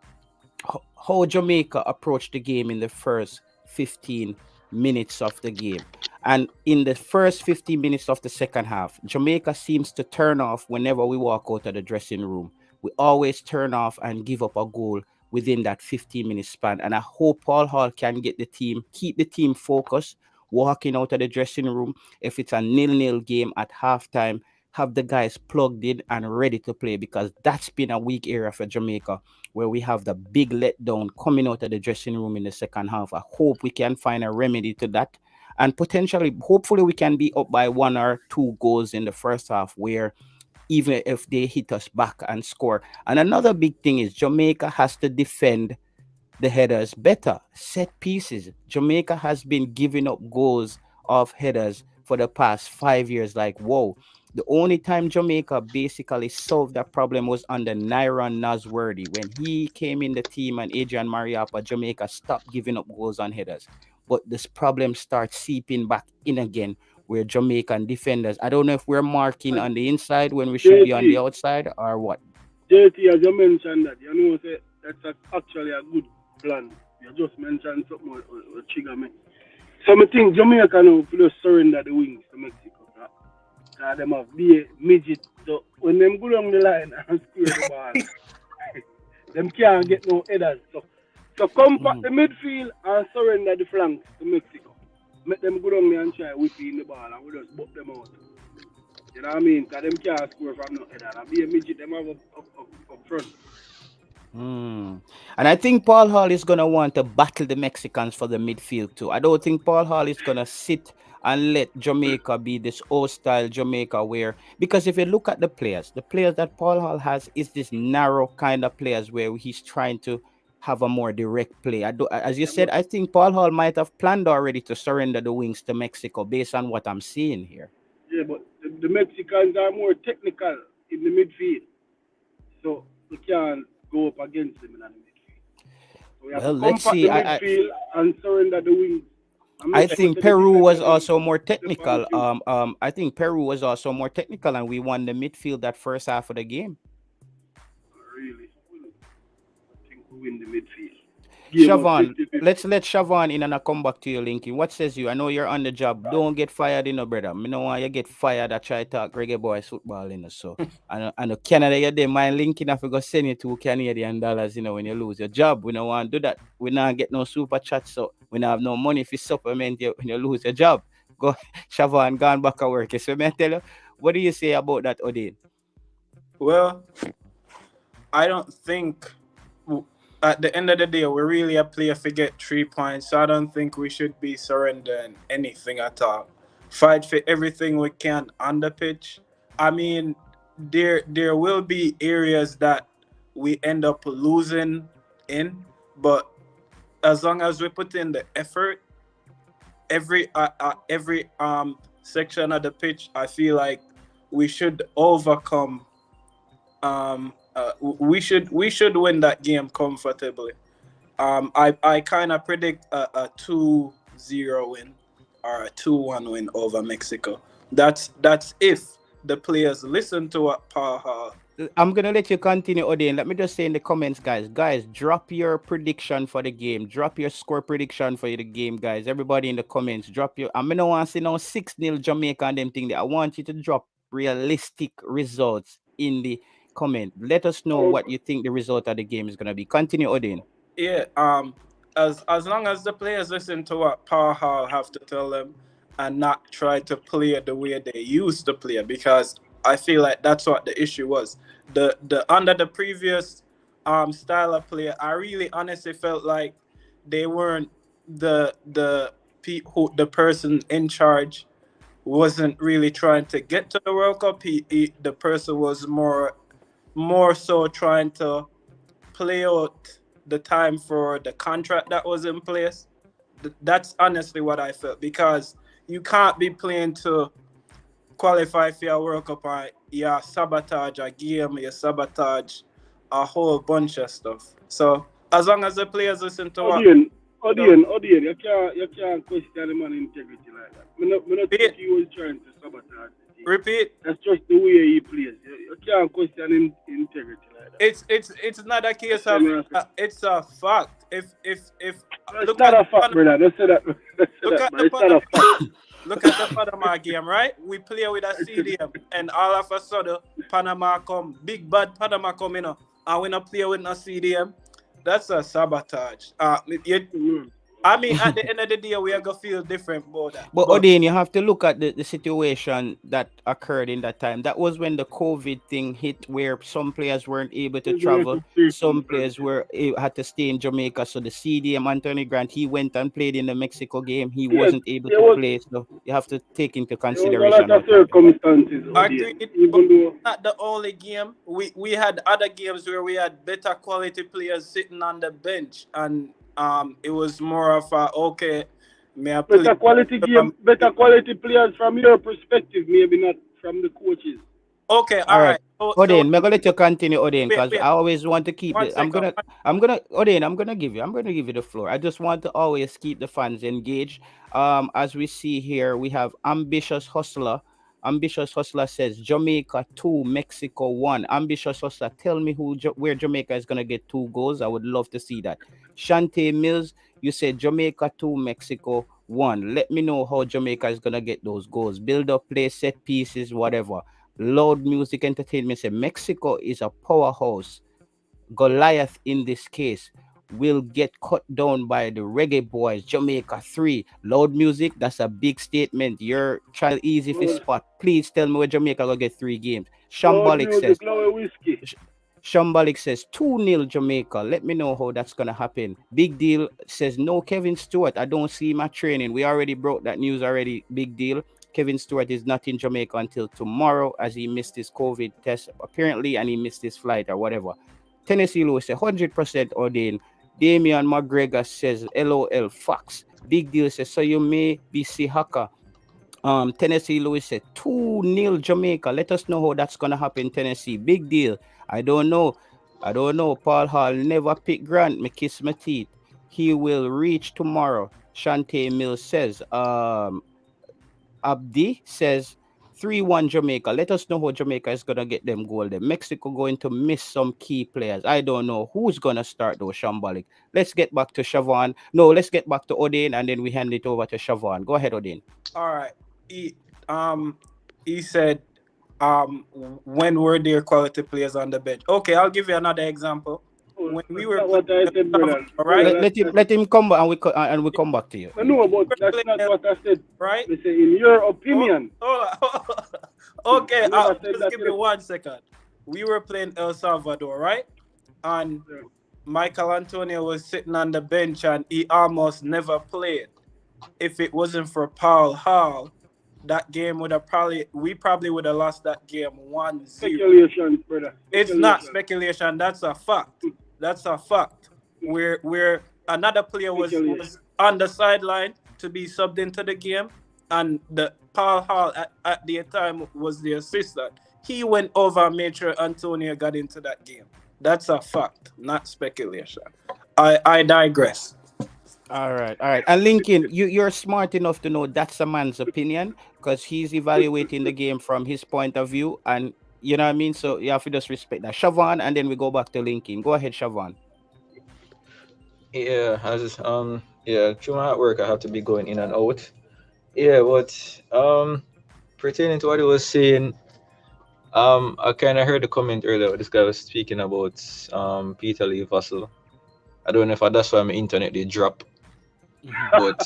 how Jamaica approached the game in the first 15 minutes of the game. And in the first 15 minutes of the second half, Jamaica seems to turn off whenever we walk out of the dressing room. We always turn off and give up a goal within that 15-minute span. And I hope Paul Hall can get the team, keep the team focused, walking out of the dressing room. If it's a 0-0 game at halftime, have the guys plugged in and ready to play, because that's been a weak area for Jamaica, where we have the big letdown coming out of the dressing room in the second half. I hope we can find a remedy to that. And potentially, hopefully, we can be up by 1 or 2 goals in the first half, where even if they hit us back and score. And another big thing is Jamaica has to defend the headers better. Set pieces. Jamaica has been giving up goals of headers for the past 5 years. Like, whoa. The only time Jamaica basically solved that problem was under Nyron Nosworthy. When he came in the team and Adrian Mariappa, Jamaica stopped giving up goals on headers. But this problem starts seeping back in again, where Jamaican defenders, I don't know if we're marking on the inside when we should be on the outside or what. JT, as you mentioned that, you know, that's actually a good plan. You just mentioned something with trigger me. So I think Jamaica now just surrender the wings to Mexico. Them have be a midget. So when them go down the line and square the ball, them can't get no headers. So compact the midfield and surrender the flanks to Mexico. Make them go down there and try whipping the ball and we just bop them out. You know what I mean? Because them can't score from no header. And be a midget, them have up front. And I think Paul Hall is going to want to battle the Mexicans for the midfield too. I don't think Paul Hall is going to sit and let Jamaica be this hostile Jamaica where, because if you look at the players that Paul Hall has is this narrow kind of players where he's trying to have a more direct play. As you said, I think Paul Hall might have planned already to surrender the wings to Mexico based on what I'm seeing here. Yeah, but the Mexicans are more technical in the midfield. So we can't go up against them in the midfield. So we have to let's see. the midfield and surrender the wings. I think Peru was also more technical. I think Peru was also more technical, and we won the midfield that first half of the game. Really? I think we win the midfield. Siobhan, let's let Siobhan in and I come back to you, Linky. What says you? I know you're on the job. Don't get fired, brother. Me no want you get fired. I try to talk Reggae Boyz football, So I know Canada, you there. My Linky, if you go send you $2 Canadian, when you lose your job. We don't want to do that. We not get no super chat, so we don't have no money if you supplement you when you lose your job. Go, Siobhan, gone back to work. So me tell you, what do you say about that, Odin? Well, I don't think at the end of the day, we really a player to get 3 points. So I don't think we should be surrendering anything at all. Fight for everything we can on the pitch. I mean, there will be areas that we end up losing in, but as long as we put in the effort, every section of the pitch, I feel like we should overcome. We should win that game comfortably. I kind of predict a 2-0 win or a 2-1 win over Mexico. That's if the players listen to what Paul Hall. I'm gonna let you continue, Odin. Let me just say in the comments, guys, drop your prediction for the game. Drop your score prediction for the game, guys. Everybody in the comments, drop your. I'm gonna want to see now 6-0 Jamaica and them thing there. I want you to drop realistic results in the comment. Let us know what you think the result of the game is gonna be. Continue, Odin. Yeah. As long as the players listen to what Paul Hall have to tell them and not try to play the way they used to play, because I feel like that's what the issue was. The under the previous style of play, I really honestly felt like they weren't the person in charge wasn't really trying to get to the World Cup. The person was more so trying to play out the time for the contract that was in place. That's honestly what I felt, because you can't be playing to qualify for a World Cup and you sabotage a game, you sabotage a whole bunch of stuff. So as long as the players listen to what Odion, you can't question the man integrity like that. Me not think he was trying to sabotage the team. repeat, That's just the way he plays. You can't question him integrity like that. it's not a case of it's a fact. If It's look not at a fact, brother. Let's say that. look at But the it's not a fact. look at the Panama game, right? We play with a CDM, and all of a sudden Panama come, big bad Panama come in, and we not play with no CDM. That's a sabotage. I mean, at the end of the day, we are gonna feel different about that. But Odin, you have to look at the situation that occurred in that time. That was when the COVID thing hit, where some players weren't able to travel. Some players had to stay in Jamaica. So the CDM, Anthony Grant, he went and played in the Mexico game. He wasn't able to play. So you have to take into There was consideration. a lot of circumstances. Agreed, Even though not the only game. We had other games where we had better quality players sitting on the bench, and it was more of a okay. May I play better quality game, better quality players from your perspective, maybe not from the coaches. Okay, All right. So, Odin, I'm gonna let you continue, Odin, Wait, because wait. I always want to keep One it. I'm second. gonna, Odin, I'm gonna give you the floor. I just want to always keep the fans engaged. As we see here, we have Ambitious Hustler. Ambitious Hustler says Jamaica 2, Mexico 1. Ambitious Hustler, tell me where Jamaica is gonna get 2 goals. I would love to see that. Shante Mills, you said Jamaica 2, Mexico 1. Let me know how Jamaica is gonna get those goals. Build up play, set pieces, whatever. Loud Music Entertainment said Mexico is a powerhouse. Goliath in this case will get cut down by the Reggae Boyz. Jamaica 3. Loud Music, that's a big statement. You're trying easy for spot. Please tell me where Jamaica will get 3 games. Shambolic says Shambolic says 2-0 Jamaica. Let me know how that's gonna happen. Big Deal says no Kevin Stewart. I don't see my training. We already broke that news already. Big Deal. Kevin Stewart is not in Jamaica until tomorrow, as he missed his COVID test apparently, and he missed his flight or whatever. Tennessee Lewis says 100% ordained. Damian McGregor says LOL Fox. Big Deal says so you may be Sihaka. Tennessee Lewis said 2-0 Jamaica. Let us know how that's gonna happen, Tennessee. Big Deal. I don't know. Paul Hall never pick Grant. Me kiss my teeth. He will reach tomorrow. Shante Mills says Abdi says 3-1 Jamaica. Let us know how Jamaica is gonna get them goal. Then Mexico going to miss some key players. I don't know who's gonna start though. Shambolic. Let's get back to Siobhan. No, let's get back to Odin, and then we hand it over to Siobhan. Go ahead, Odin. All right. He said when were there quality players on the bench? Okay, I'll give you another example. When we were what I said, brother. all right. Let him come back, and we come back to you. I know, but that's not what I said. Right? They say, in your opinion. Okay, never said just that give to me you. 1 second. We were playing El Salvador, right? And Michael Antonio was sitting on the bench, and he almost never played. If it wasn't for Paul Hall, that game would have we probably would have lost that game 1-0. Speculation, brother. It's not speculation. That's a fact. That's a fact. Where another player was on the sideline to be subbed into the game, and the Paul Hall at the time was the assistant. He went over and made sure Antonio got into that game. That's a fact, not speculation. I digress. All right. And Lincoln, you're smart enough to know that's a man's opinion, because he's evaluating the game from his point of view, and you know what I mean. So you have to just respect that. Siobhan, and then we go back to Lincoln. Go ahead, Siobhan. Yeah, through my work I have to be going in and out. Yeah, but pertaining to what he was saying, I kind of heard the comment earlier. This guy was speaking about Peter Lee Vassell. I don't know if that's why my internet did drop, but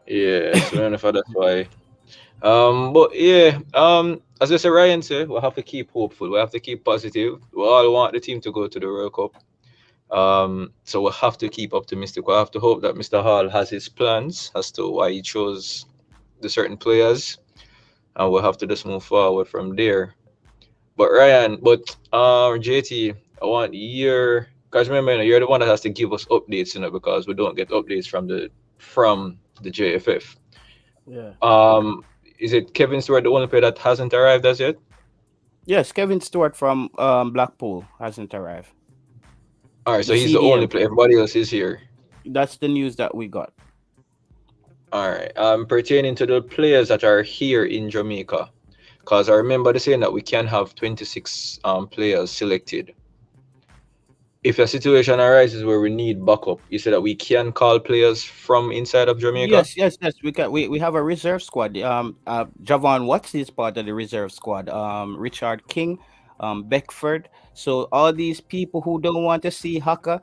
yeah, so I don't know if that's why. But yeah, as Mr. Ryan said, we have to keep hopeful. We have to keep positive. We all want the team to go to the World Cup. So we have to keep optimistic. We have to hope that Mr. Hall has his plans as to why he chose the certain players, and we'll have to just move forward from there. But Ryan, JT, I want your, because remember, you're the one that has to give us updates, because we don't get updates from the JFF. Yeah. Is it Kevin Stewart the only player that hasn't arrived as yet? Yes, Kevin Stewart from Blackpool hasn't arrived. All right, so The he's the only CDM. player. Everybody else is here. That's the news that we got. All right. Pertaining to the players that are here in Jamaica, because I remember they saying that we can have 26 players selected. If a situation arises where we need backup, you said that we can call players from inside of Jamaica. Yes. We can. We have a reserve squad. Javon Watts is part of the reserve squad. Richard King, Beckford. So all these people who don't want to see Haka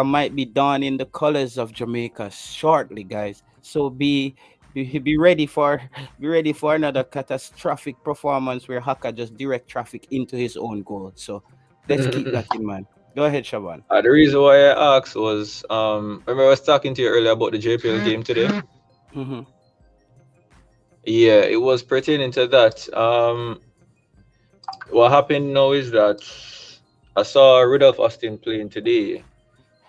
might be donning the colors of Jamaica shortly, guys. So be ready for another catastrophic performance where Haka just direct traffic into his own goal. So let's keep that in mind. Go ahead, Shaban. The reason why I asked was, remember I was talking to you earlier about the JPL game today. Mm-hmm. Yeah, it was pertaining to that. What happened now is that I saw Rudolph Austin playing today.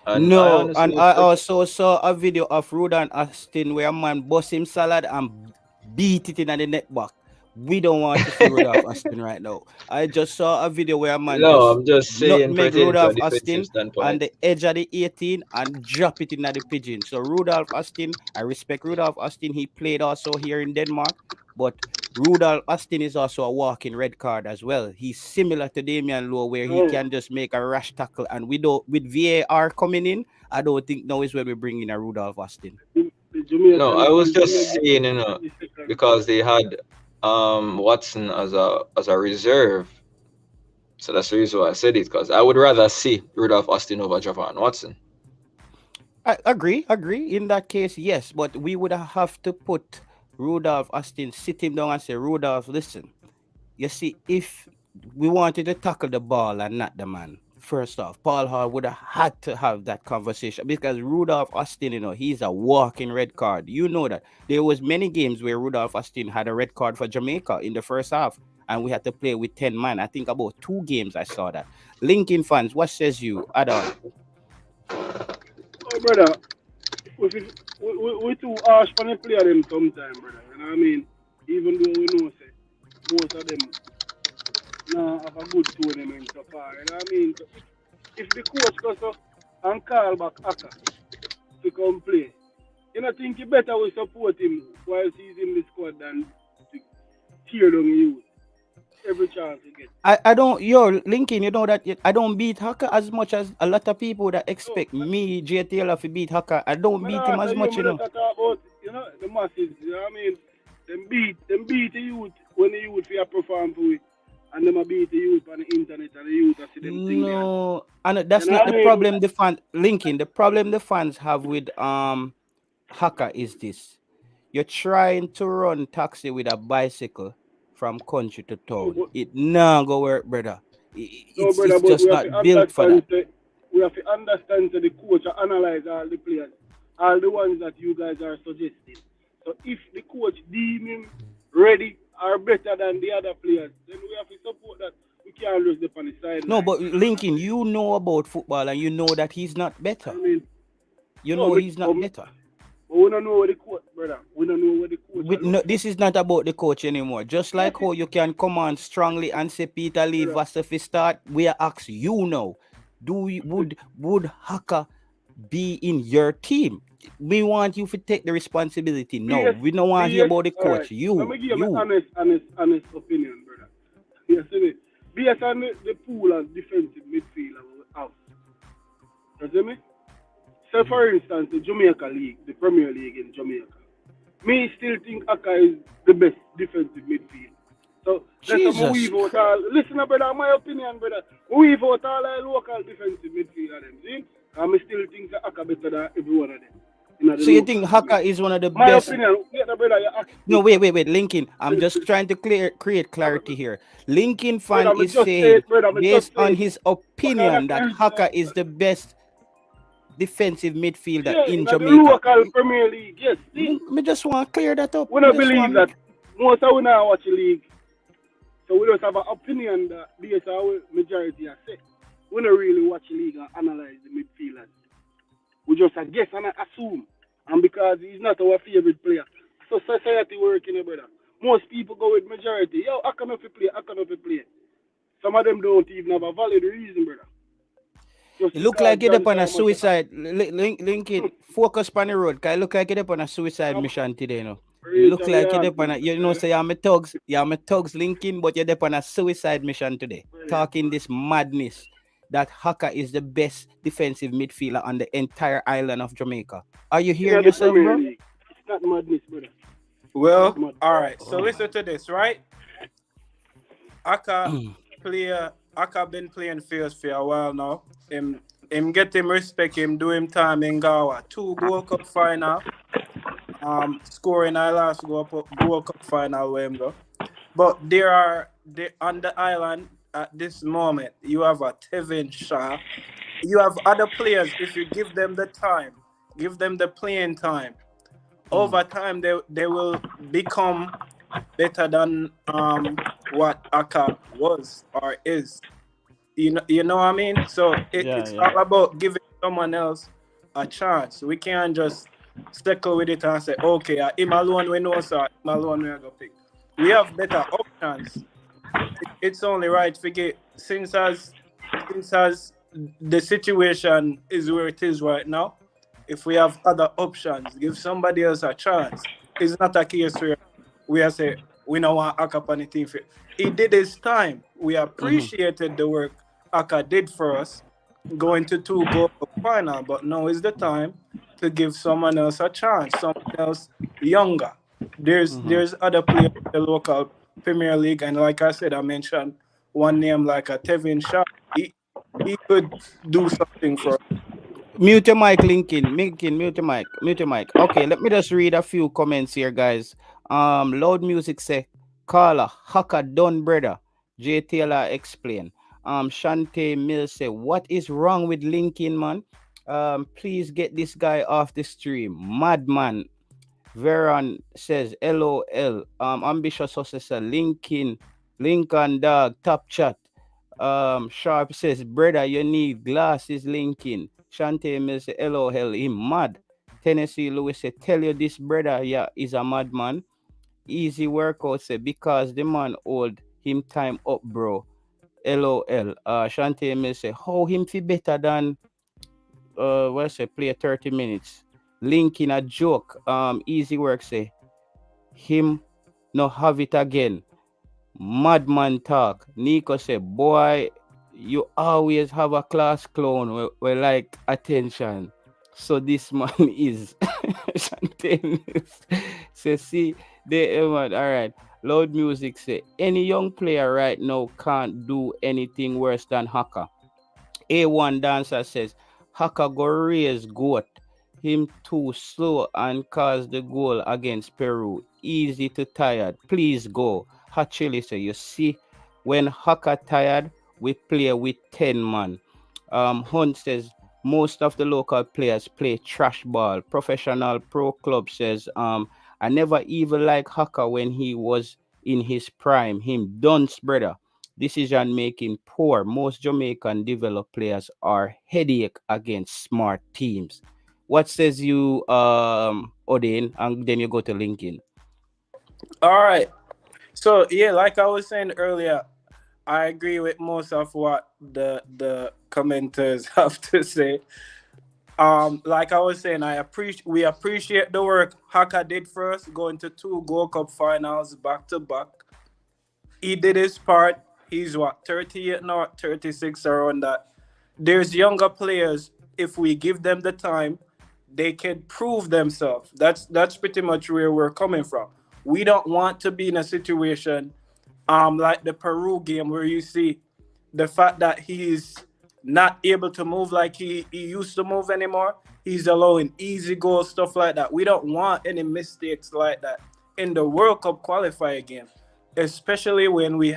And I also saw a video of Rudan Austin where a man bust him salad and beat it in the net back. We don't want to see Rudolph Austin right now. I just saw a video where a man I'm just saying make pertaining to a Rudolph defensive Austin on standpoint. the edge of the 18 and drop it in the pigeon. So Rudolph Austin, I respect Rudolph Austin. He played also here in Denmark, but Rudolph Austin is also a walking red card as well. He's similar to Damian Lowe where he can just make a rash tackle. And with VAR coming in, I don't think now is where we bring in a Rudolph Austin. No, I was just saying, because they had Watson as a reserve. So that's the reason why I said it, because I would rather see Rudolph Austin over Javon Watson. I agree. In that case, yes, but we would have to put Rudolph Austin, sit him down and say, Rudolph, listen, you see, if we wanted to tackle the ball and not the man, first off, Paul Hall would have had to have that conversation because Rudolph Austin, he's a walking red card. You know that. There was many games where Rudolph Austin had a red card for Jamaica in the first half and we had to play with 10 man. I think about 2 games I saw that. Lincoln fans, what says you, Adam? Oh, brother, we too harsh on the player them sometime, brother. You know what I mean? Even though we know, say, most of them have a good tournament so far. You know what I mean? So if the coach goes up and call back Aka to come play, you know, think you better we support him while he's in the squad than to tear down you every chance you get. I don't, Lincoln, you know that I don't beat Haka as much as a lot of people that expect me, JTL, to beat Haka. I don't beat him as much, Talk about, the masses, you know what I mean? Them beat the youth when the youth fear perform for it. And them beat the youth on the internet and the youth see them things. No, and that's not the problem the fans, Lincoln, the problem the fans have with Haka is this. You're trying to run taxi with a bicycle from country to town. It not go work, brother. It's just not built for that. We have to understand that the coach analyze all the players, all the ones that you guys are suggesting. So if the coach deem him ready or better than the other players, then we have to support that. We can't lose the on the side. No, but Lincoln, you know about football and you know that he's not better. I mean, he's not better. But we don't know what the coach, brother. We don't know what the coach. This is not about the coach anymore. Just like how you can come on strongly and say Peter Lee versus start, we are asking you now. Would Haka be in your team? We want you to take the responsibility. No, we don't want to hear about the coach. Right. Let me give you an honest opinion, brother. You see me? Based on the pool as defensive midfielder out. You see me? So for instance, the Jamaica League, the Premier League in Jamaica, me still think Aka is the best defensive midfielder. So that's how we vote all. Listen, brother, my opinion, brother. We vote all our local defensive midfielder them. See? And I still think that Aka better than every one of them. So you think Haka is one of the my best? Opinion, brother, no, wait, Lincoln. I'm just trying to create clarity here. Lincoln fan is saying, based on his opinion, that Haka is the best defensive midfielder Yeah, in in the Jamaica. local Premier League, yes. See, Me just want to clear that up. we Me don't just believe want that. Most of we now watch the league, so we just have an opinion that based on what majority are say. We don't really watch the league and analyze the midfielders. We just guess and assume. And because he's not our favorite player. So society working, brother. Most people go with majority. Yo, I cannot play, I cannot play. Some of them don't even have a valid reason, brother. Just it look because like you're John up on a Simon suicide. Link it. Focus on the road. Cause it look like you're up on a suicide mission today, you know. It look like you're up on a, you know, say I'm a thugs. Yeah, I'm a thugs linking, but you're up on a suicide mission today. Talking this madness that Haka is the best defensive midfielder on the entire island of Jamaica. Are you hearing yourself, bro? League. It's not madness, brother. Well, all right. So listen to this, right? Aka been playing fields for a while now. Him get him respect, him do him time in Gawa. 2 Gold Cup final. Scoring our last Gold Cup final where him go. But on the island at this moment, you have a Tevin Shah. You have other players, if you give them the time, give them the playing time. Over time, they will become better than what Aka was or is. You know what I mean? So it's all about giving someone else a chance. We can't just stickle with it and say, okay, him alone we know, so him alone we are going to pick. We have better options. It's only right to get since as the situation is where it is right now. If we have other options, give somebody else a chance. It's not a case where we are say we don't want Aka on the team. He did his time. We appreciated the work Aka did for us, going to 2 Gold Cup final. But now is the time to give someone else a chance, someone else younger. There's other players in the local Premier League, and like I said, I mentioned one name like a Tevin Shah. He could do something for us. Mute your mic, Lincoln. Mute your mic. Okay, let me just read a few comments here, guys. Loud Music say, Carla, Haka done, brother. J. Taylor explain. Shante Mill say, what is wrong with Lincoln, man? Please get this guy off the stream. Madman. Veron says, LOL. Ambitious Successor, Lincoln dog, top chat. Sharp says, brother, you need glasses, Lincoln. Shante Mills say, LOL, him mad. Tennessee Lewis say, tell you this brother, yeah, is a madman. Easy workout say, because the man old him time up, bro. LOL. Shante Mills say, how him feel better than play 30 minutes. Linking a joke. Easy work say, him no have it again. Madman talk. Nico say, boy, you always have a class clown we like attention. So this man is. Say, see, all right. Loud Music say, any young player right now can't do anything worse than Haka. A1 Dancer says, Haka go raise goat. Him too slow and cause the goal against Peru. Easy to tired. Please go. Actually, so you see, when Haka tired, we play with 10 man. Hunt says, most of the local players play trash ball. Professional pro club says, I never even like Haka when he was in his prime. Him dunce, brother. Decision making poor. Most Jamaican developed players are headache against smart teams. What says you, Odin? And then you go to Lincoln. All right. So yeah, like I was saying earlier, I agree with most of what the commenters have to say. Like I was saying, we appreciate the work Haka did for us, going to 2 Gold Cup finals back to back. He did his part. He's 38 now, 36 around that. There's younger players. If we give them the time, they can prove themselves. That's pretty much where we're coming from. We don't want to be in a situation like the Peru game where you see the fact that he's not able to move like he used to move anymore. He's allowing easy goals, stuff like that. We don't want any mistakes like that in the World Cup qualifier game, especially when we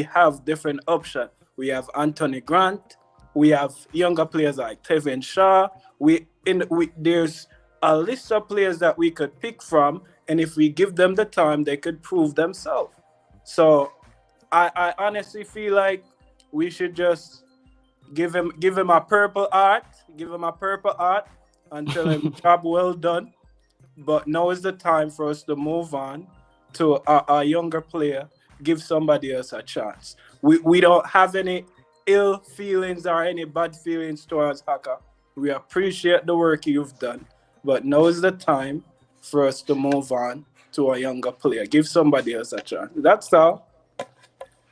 have different options. We have Anthony Grant, We have younger players like Tevin Shaw. There's a list of players that we could pick from, and if we give them the time, they could prove themselves. So I honestly feel like we should just give him a purple heart, and tell him job well done. But now is the time for us to move on to a younger player, give somebody else a chance. We don't have any ill feelings or any bad feelings towards Haka. We appreciate the work you've done, but now is the time for us to move on to a younger player. Give somebody else a chance. That's all.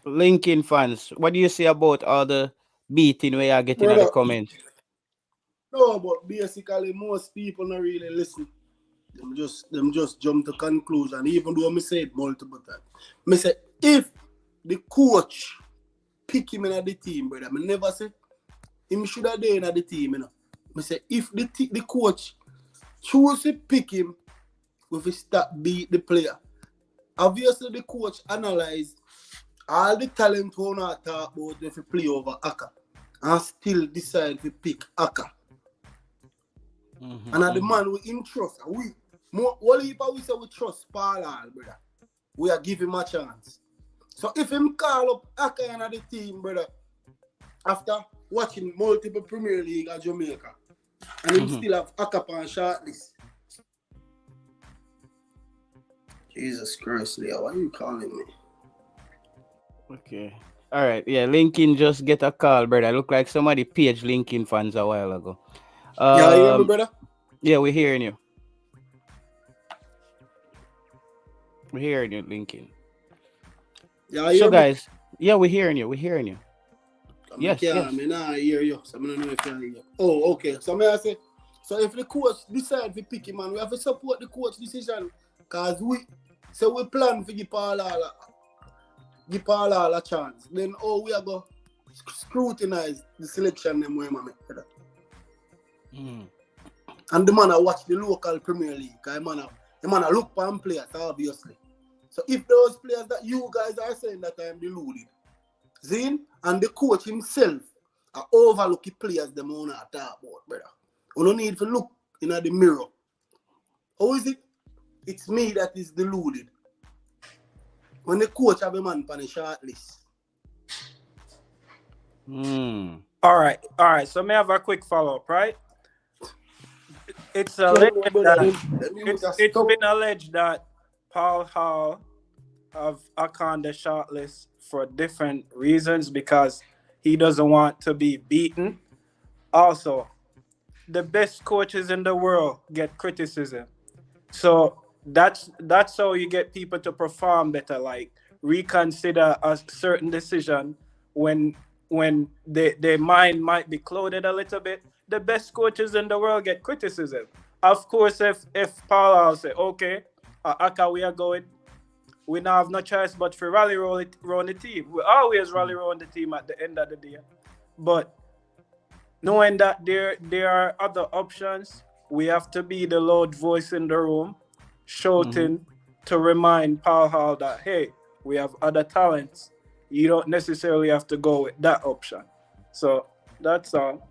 Lincoln fans, what do you say about all the beating we are getting at the comments? No, but basically most people don't really listen. Them just jump to conclusion. Even though I say it multiple times. I say if the coach pick him in the team, brother, I never say him should have been in the team, you know. I say if the coach choose to pick him, we will start beat the player. Obviously the coach analyze all the talent who not talk about if he play over Aka and still decide to pick Aka. And the man we in trust. We say we trust Paul, brother. We are giving him a chance. So if him call up Aka in the team, brother, after watching multiple Premier League at Jamaica, and him still have Aka on shortlist. Jesus Christ, Leo, why are you calling me? Okay. All right. Yeah, Lincoln just get a call, brother. Look like somebody paged Lincoln fans a while ago. Yeah, you hear me, brother? Yeah, we're hearing you. We're hearing you, Lincoln. Yeah, you so, hear guys, yeah, we're hearing you. We're hearing you. Yes, yeah, yes. I mean, I hear you. So I don't know if you hear you. Oh, okay. So I say, so if the coach decide to pick him, man, we have to support the coach decision, cause we plan to give Paul a chance. Then we are going to scrutinize the selection them way, man. And the man I watch the local Premier League. The man I look for players, obviously. So if those players that you guys are saying that I'm deluded, Zin and the coach himself are overlooking players them on talk about, brother. You don't need to look in the mirror. How is it? It's me that is deluded. When the coach have a man on a short list. All right. So may I have a quick follow-up, right? It's alleged it's been alleged that Paul Hall have Aka on the shortlist for different reasons because he doesn't want to be beaten. Also, the best coaches in the world get criticism. So that's how you get people to perform better, like reconsider a certain decision when their mind might be clouded a little bit. The best coaches in the world get criticism. Of course, if Paul will say, okay, Aka, we are going, we now have no choice but to rally around the team. We always rally around the team at the end of the day. But knowing that there are other options, we have to be the loud voice in the room, shouting to remind Paul Hall that, hey, we have other talents. You don't necessarily have to go with that option. So that's all.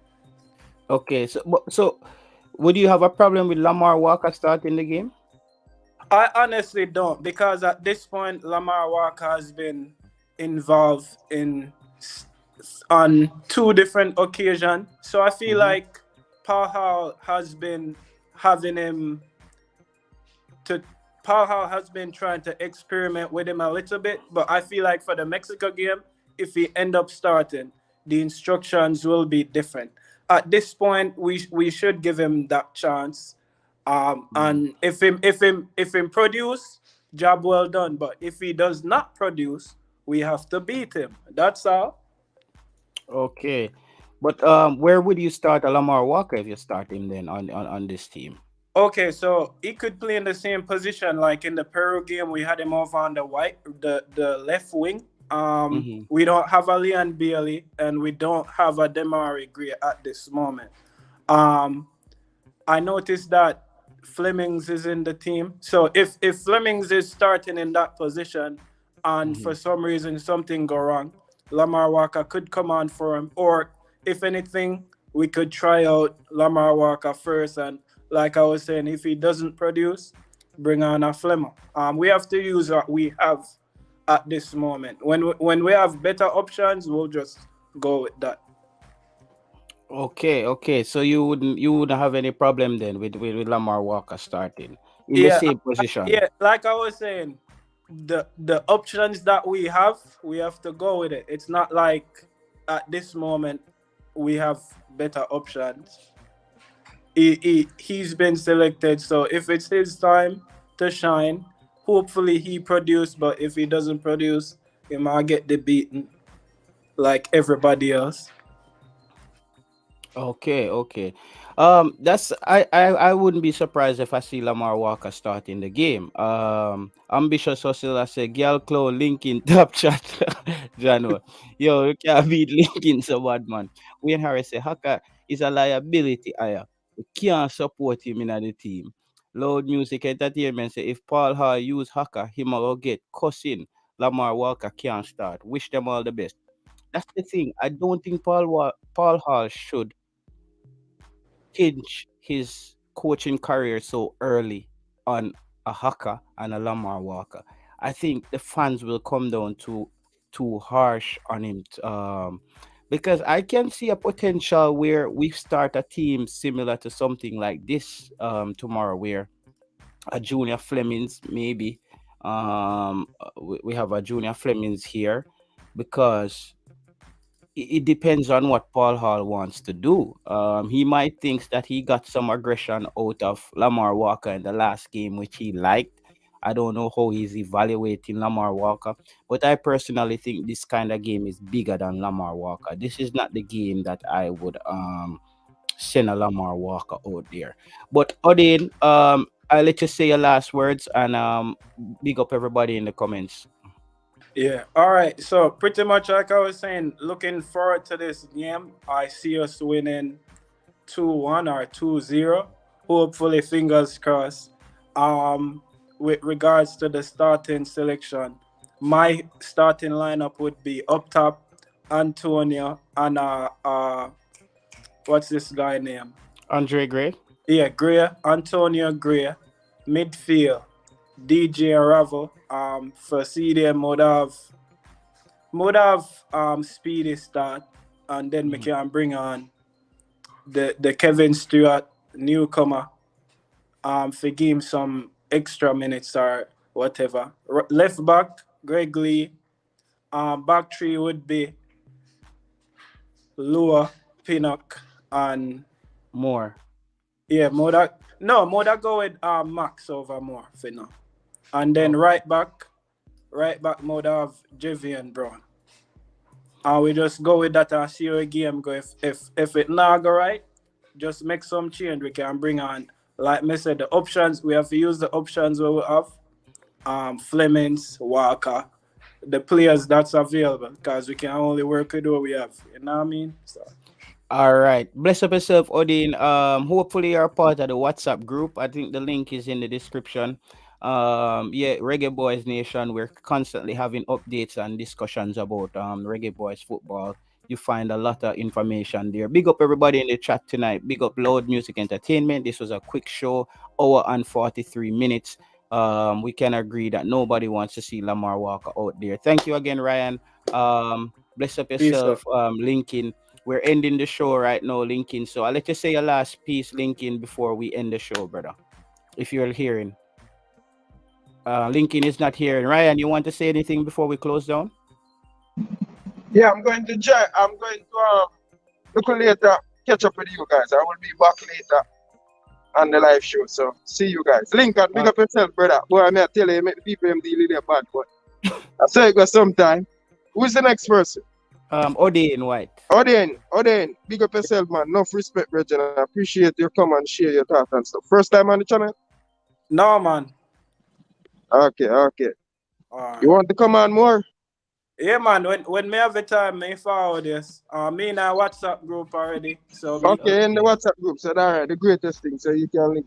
Okay, so would you have a problem with Lamar Walker starting the game? I honestly don't, because at this point, Lamar Walker has been involved on 2 different occasions. So I feel like Paul Hall has been trying to experiment with him a little bit. But I feel like for the Mexico game, if he end up starting, the instructions will be different. At this point, we should give him that chance. And if him produce, job well done. But if he does not produce, we have to beat him. That's all. Okay. But where would you start Lamar Walker if you start him then on this team? Okay, so he could play in the same position like in the Peru game. We had him over on the left wing. We don't have a Leon Bailey and we don't have a Demari Gray at this moment. I noticed that Flemings is in the team. So if Flemings is starting in that position and for some reason something go wrong, Lamar Walker could come on for him, or if anything, we could try out Lamar Walker first, and like I was saying, if he doesn't produce, bring on a Flemmer. We have to use what we have at this moment. When we have better options, we'll just go with that. Okay. So you wouldn't have any problem then with Lamar Walker starting in the Yeah, same position. yeah. Like I was saying, the options that we have to go with it. It's not like at this moment we have better options. He's been selected, so if it's his time to shine, hopefully he produce. But if he doesn't produce, he might get the beaten like everybody else. Okay. That's I wouldn't be surprised if I see Lamar Walker starting the game. Ambitious hustle, I say, girl clown linking top chat. Jano. Yo, you can't beat linking so bad man. Wayne Harris say Haka is a liability hire. We can't support him in the team. Loud Music Entertainment say if Paul Hall use Haka, him will get cussing. Lamar Walker can't start. Wish them all the best. That's the thing. I don't think Paul Hall should hinge his coaching career so early on a Haka and a Lamar Walker. I think the fans will come down too harsh on him, because I can see a potential where we start a team similar to something like this tomorrow, where a Junior Flemings maybe we have a Junior Flemings here, because it depends on what Paul Hall wants to do. He might think that he got some aggression out of Lamar Walker in the last game, which he liked. I don't know how he's evaluating Lamar Walker, but I personally think this kind of game is bigger than Lamar Walker. This is not the game that I would send a Lamar Walker out there. But Odin, I'll let you say your last words and big up everybody in the comments. Yeah. All right. So pretty much like I was saying, looking forward to this game. I see us winning 2-1 or 2-0. Hopefully, fingers crossed. With regards to the starting selection, my starting lineup would be up top, Antonio and what's this guy name? Andre Gray. Yeah, Gray, Antonio Gray. Midfield, DJ Ravo. For CDM would have speedy start, and then we can bring on the Kevin Stewart newcomer for give him some extra minutes or whatever. Left back, Greg Lee. Back three would be Lua, Pinnock, and More. yeah, more that go with Max over more for now. And then right back mode have Javian Brown. And we just go with that and see how the game go. If it not go right, just make some change. We can bring on, like me said, the options. We have to use the options where we have. Flemings, Walker, the players that's available, because we can only work with what we have. You know what I mean? So. All right. Bless up yourself, Odin. Hopefully you're part of the WhatsApp group. I think the link is in the description. Yeah, Reggae Boyz Nation. We're constantly having updates and discussions about Reggae Boyz football. You find a lot of information there. Big up everybody in the chat tonight. Big up Loud Music Entertainment. This was a quick show, hour and 43 minutes. We can agree that nobody wants to see Lamar Walker out there. Thank you again, Ryan. Bless up yourself, Lincoln. We're ending the show right now, Lincoln. So I'll let you say your last piece, Lincoln, before we end the show, brother. If you're hearing. Lincoln is not hearing. Ryan, you want to say anything before we close down? Yeah, I'm going to look later, catch up with you guys. I will be back later on the live show. So see you guys. Lincoln, big up yourself, brother. Boy, I may tell you, make the people deal with their bad, but I say it got sometime. Who's the next person? Odin White. Odin, big up yourself, man. Enough respect, Reggie. I appreciate you come and share your thoughts and stuff. First time on the channel? No, man. Okay. You want to come on more? Yeah, man. When me have the time, me forward this. Me in a WhatsApp group already. So okay, in the WhatsApp group. So all right, the greatest thing. So you can link.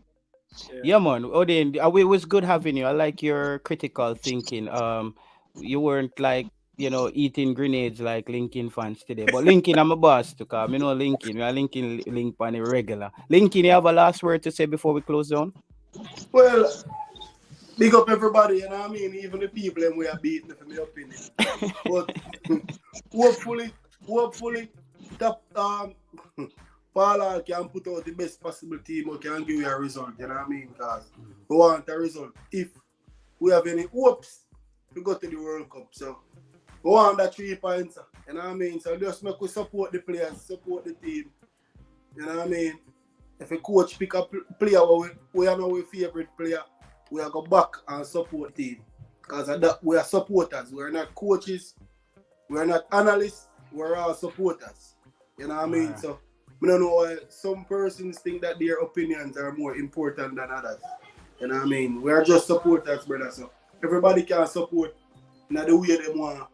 Yeah, man. Odin, it was good having you. I like your critical thinking. You weren't like eating grenades like Lincoln fans today. But Lincoln, I'm a boss to come. You know Lincoln. We are Lincoln link on the regular. Lincoln, you have a last word to say before we close down? Well, big up everybody, you know what I mean? Even the people them we are beating for my opinion. But hopefully that Paula can put out the best possible team or can give you a result, you know what I mean? Because we want a result. If we have any hopes to go to the World Cup. So we want that 3 points, you know what I mean? So just make we support the players, support the team. You know what I mean? If a coach pick up player we are our favorite player, we are go back and support team. Because we are supporters. We are not coaches, we are not analysts, we are all supporters. You know what I mean? So I don't know why some persons think that their opinions are more important than others. You know what I mean? We are just supporters, brother. So everybody can support in the way they want.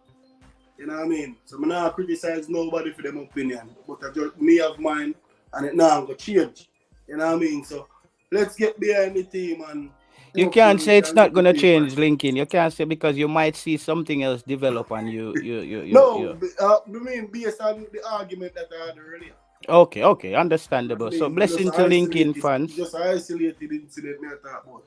You know what I mean? So I'm not criticize nobody for their opinion. But I just me have mine and it now going to change. You know what I mean? So let's get behind the team and you can't say it's not going to change, Lincoln. You can't say because you might see something else develop and you No, I mean based on the argument that I had earlier. Okay, understandable. I mean, so blessing to Lincoln fans. Just isolated incident me talk about.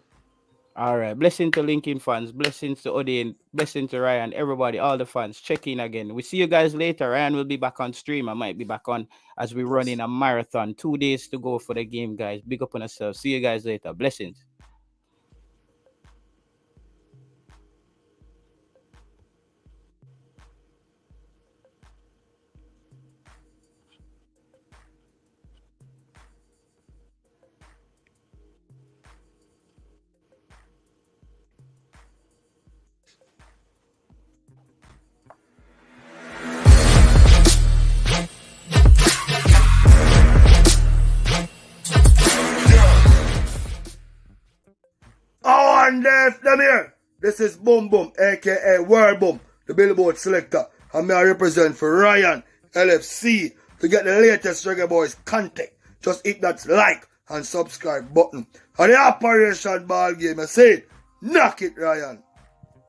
All right, blessing to Lincoln fans, blessings to Odin, blessing to Ryan, everybody, all the fans. Check in again. We see you guys later. Ryan will be back on stream. I might be back on as we run in a marathon. 2 days to go for the game, guys. Big up on yourselves. See you guys later. Blessings. And them here. This is Boom Boom, aka World Boom, the Billboard selector. And I represent for Ryan LFC. To get the latest Reggae Boyz content, just hit that like and subscribe button. And the Operation Ball Game, I say, knock it, Ryan.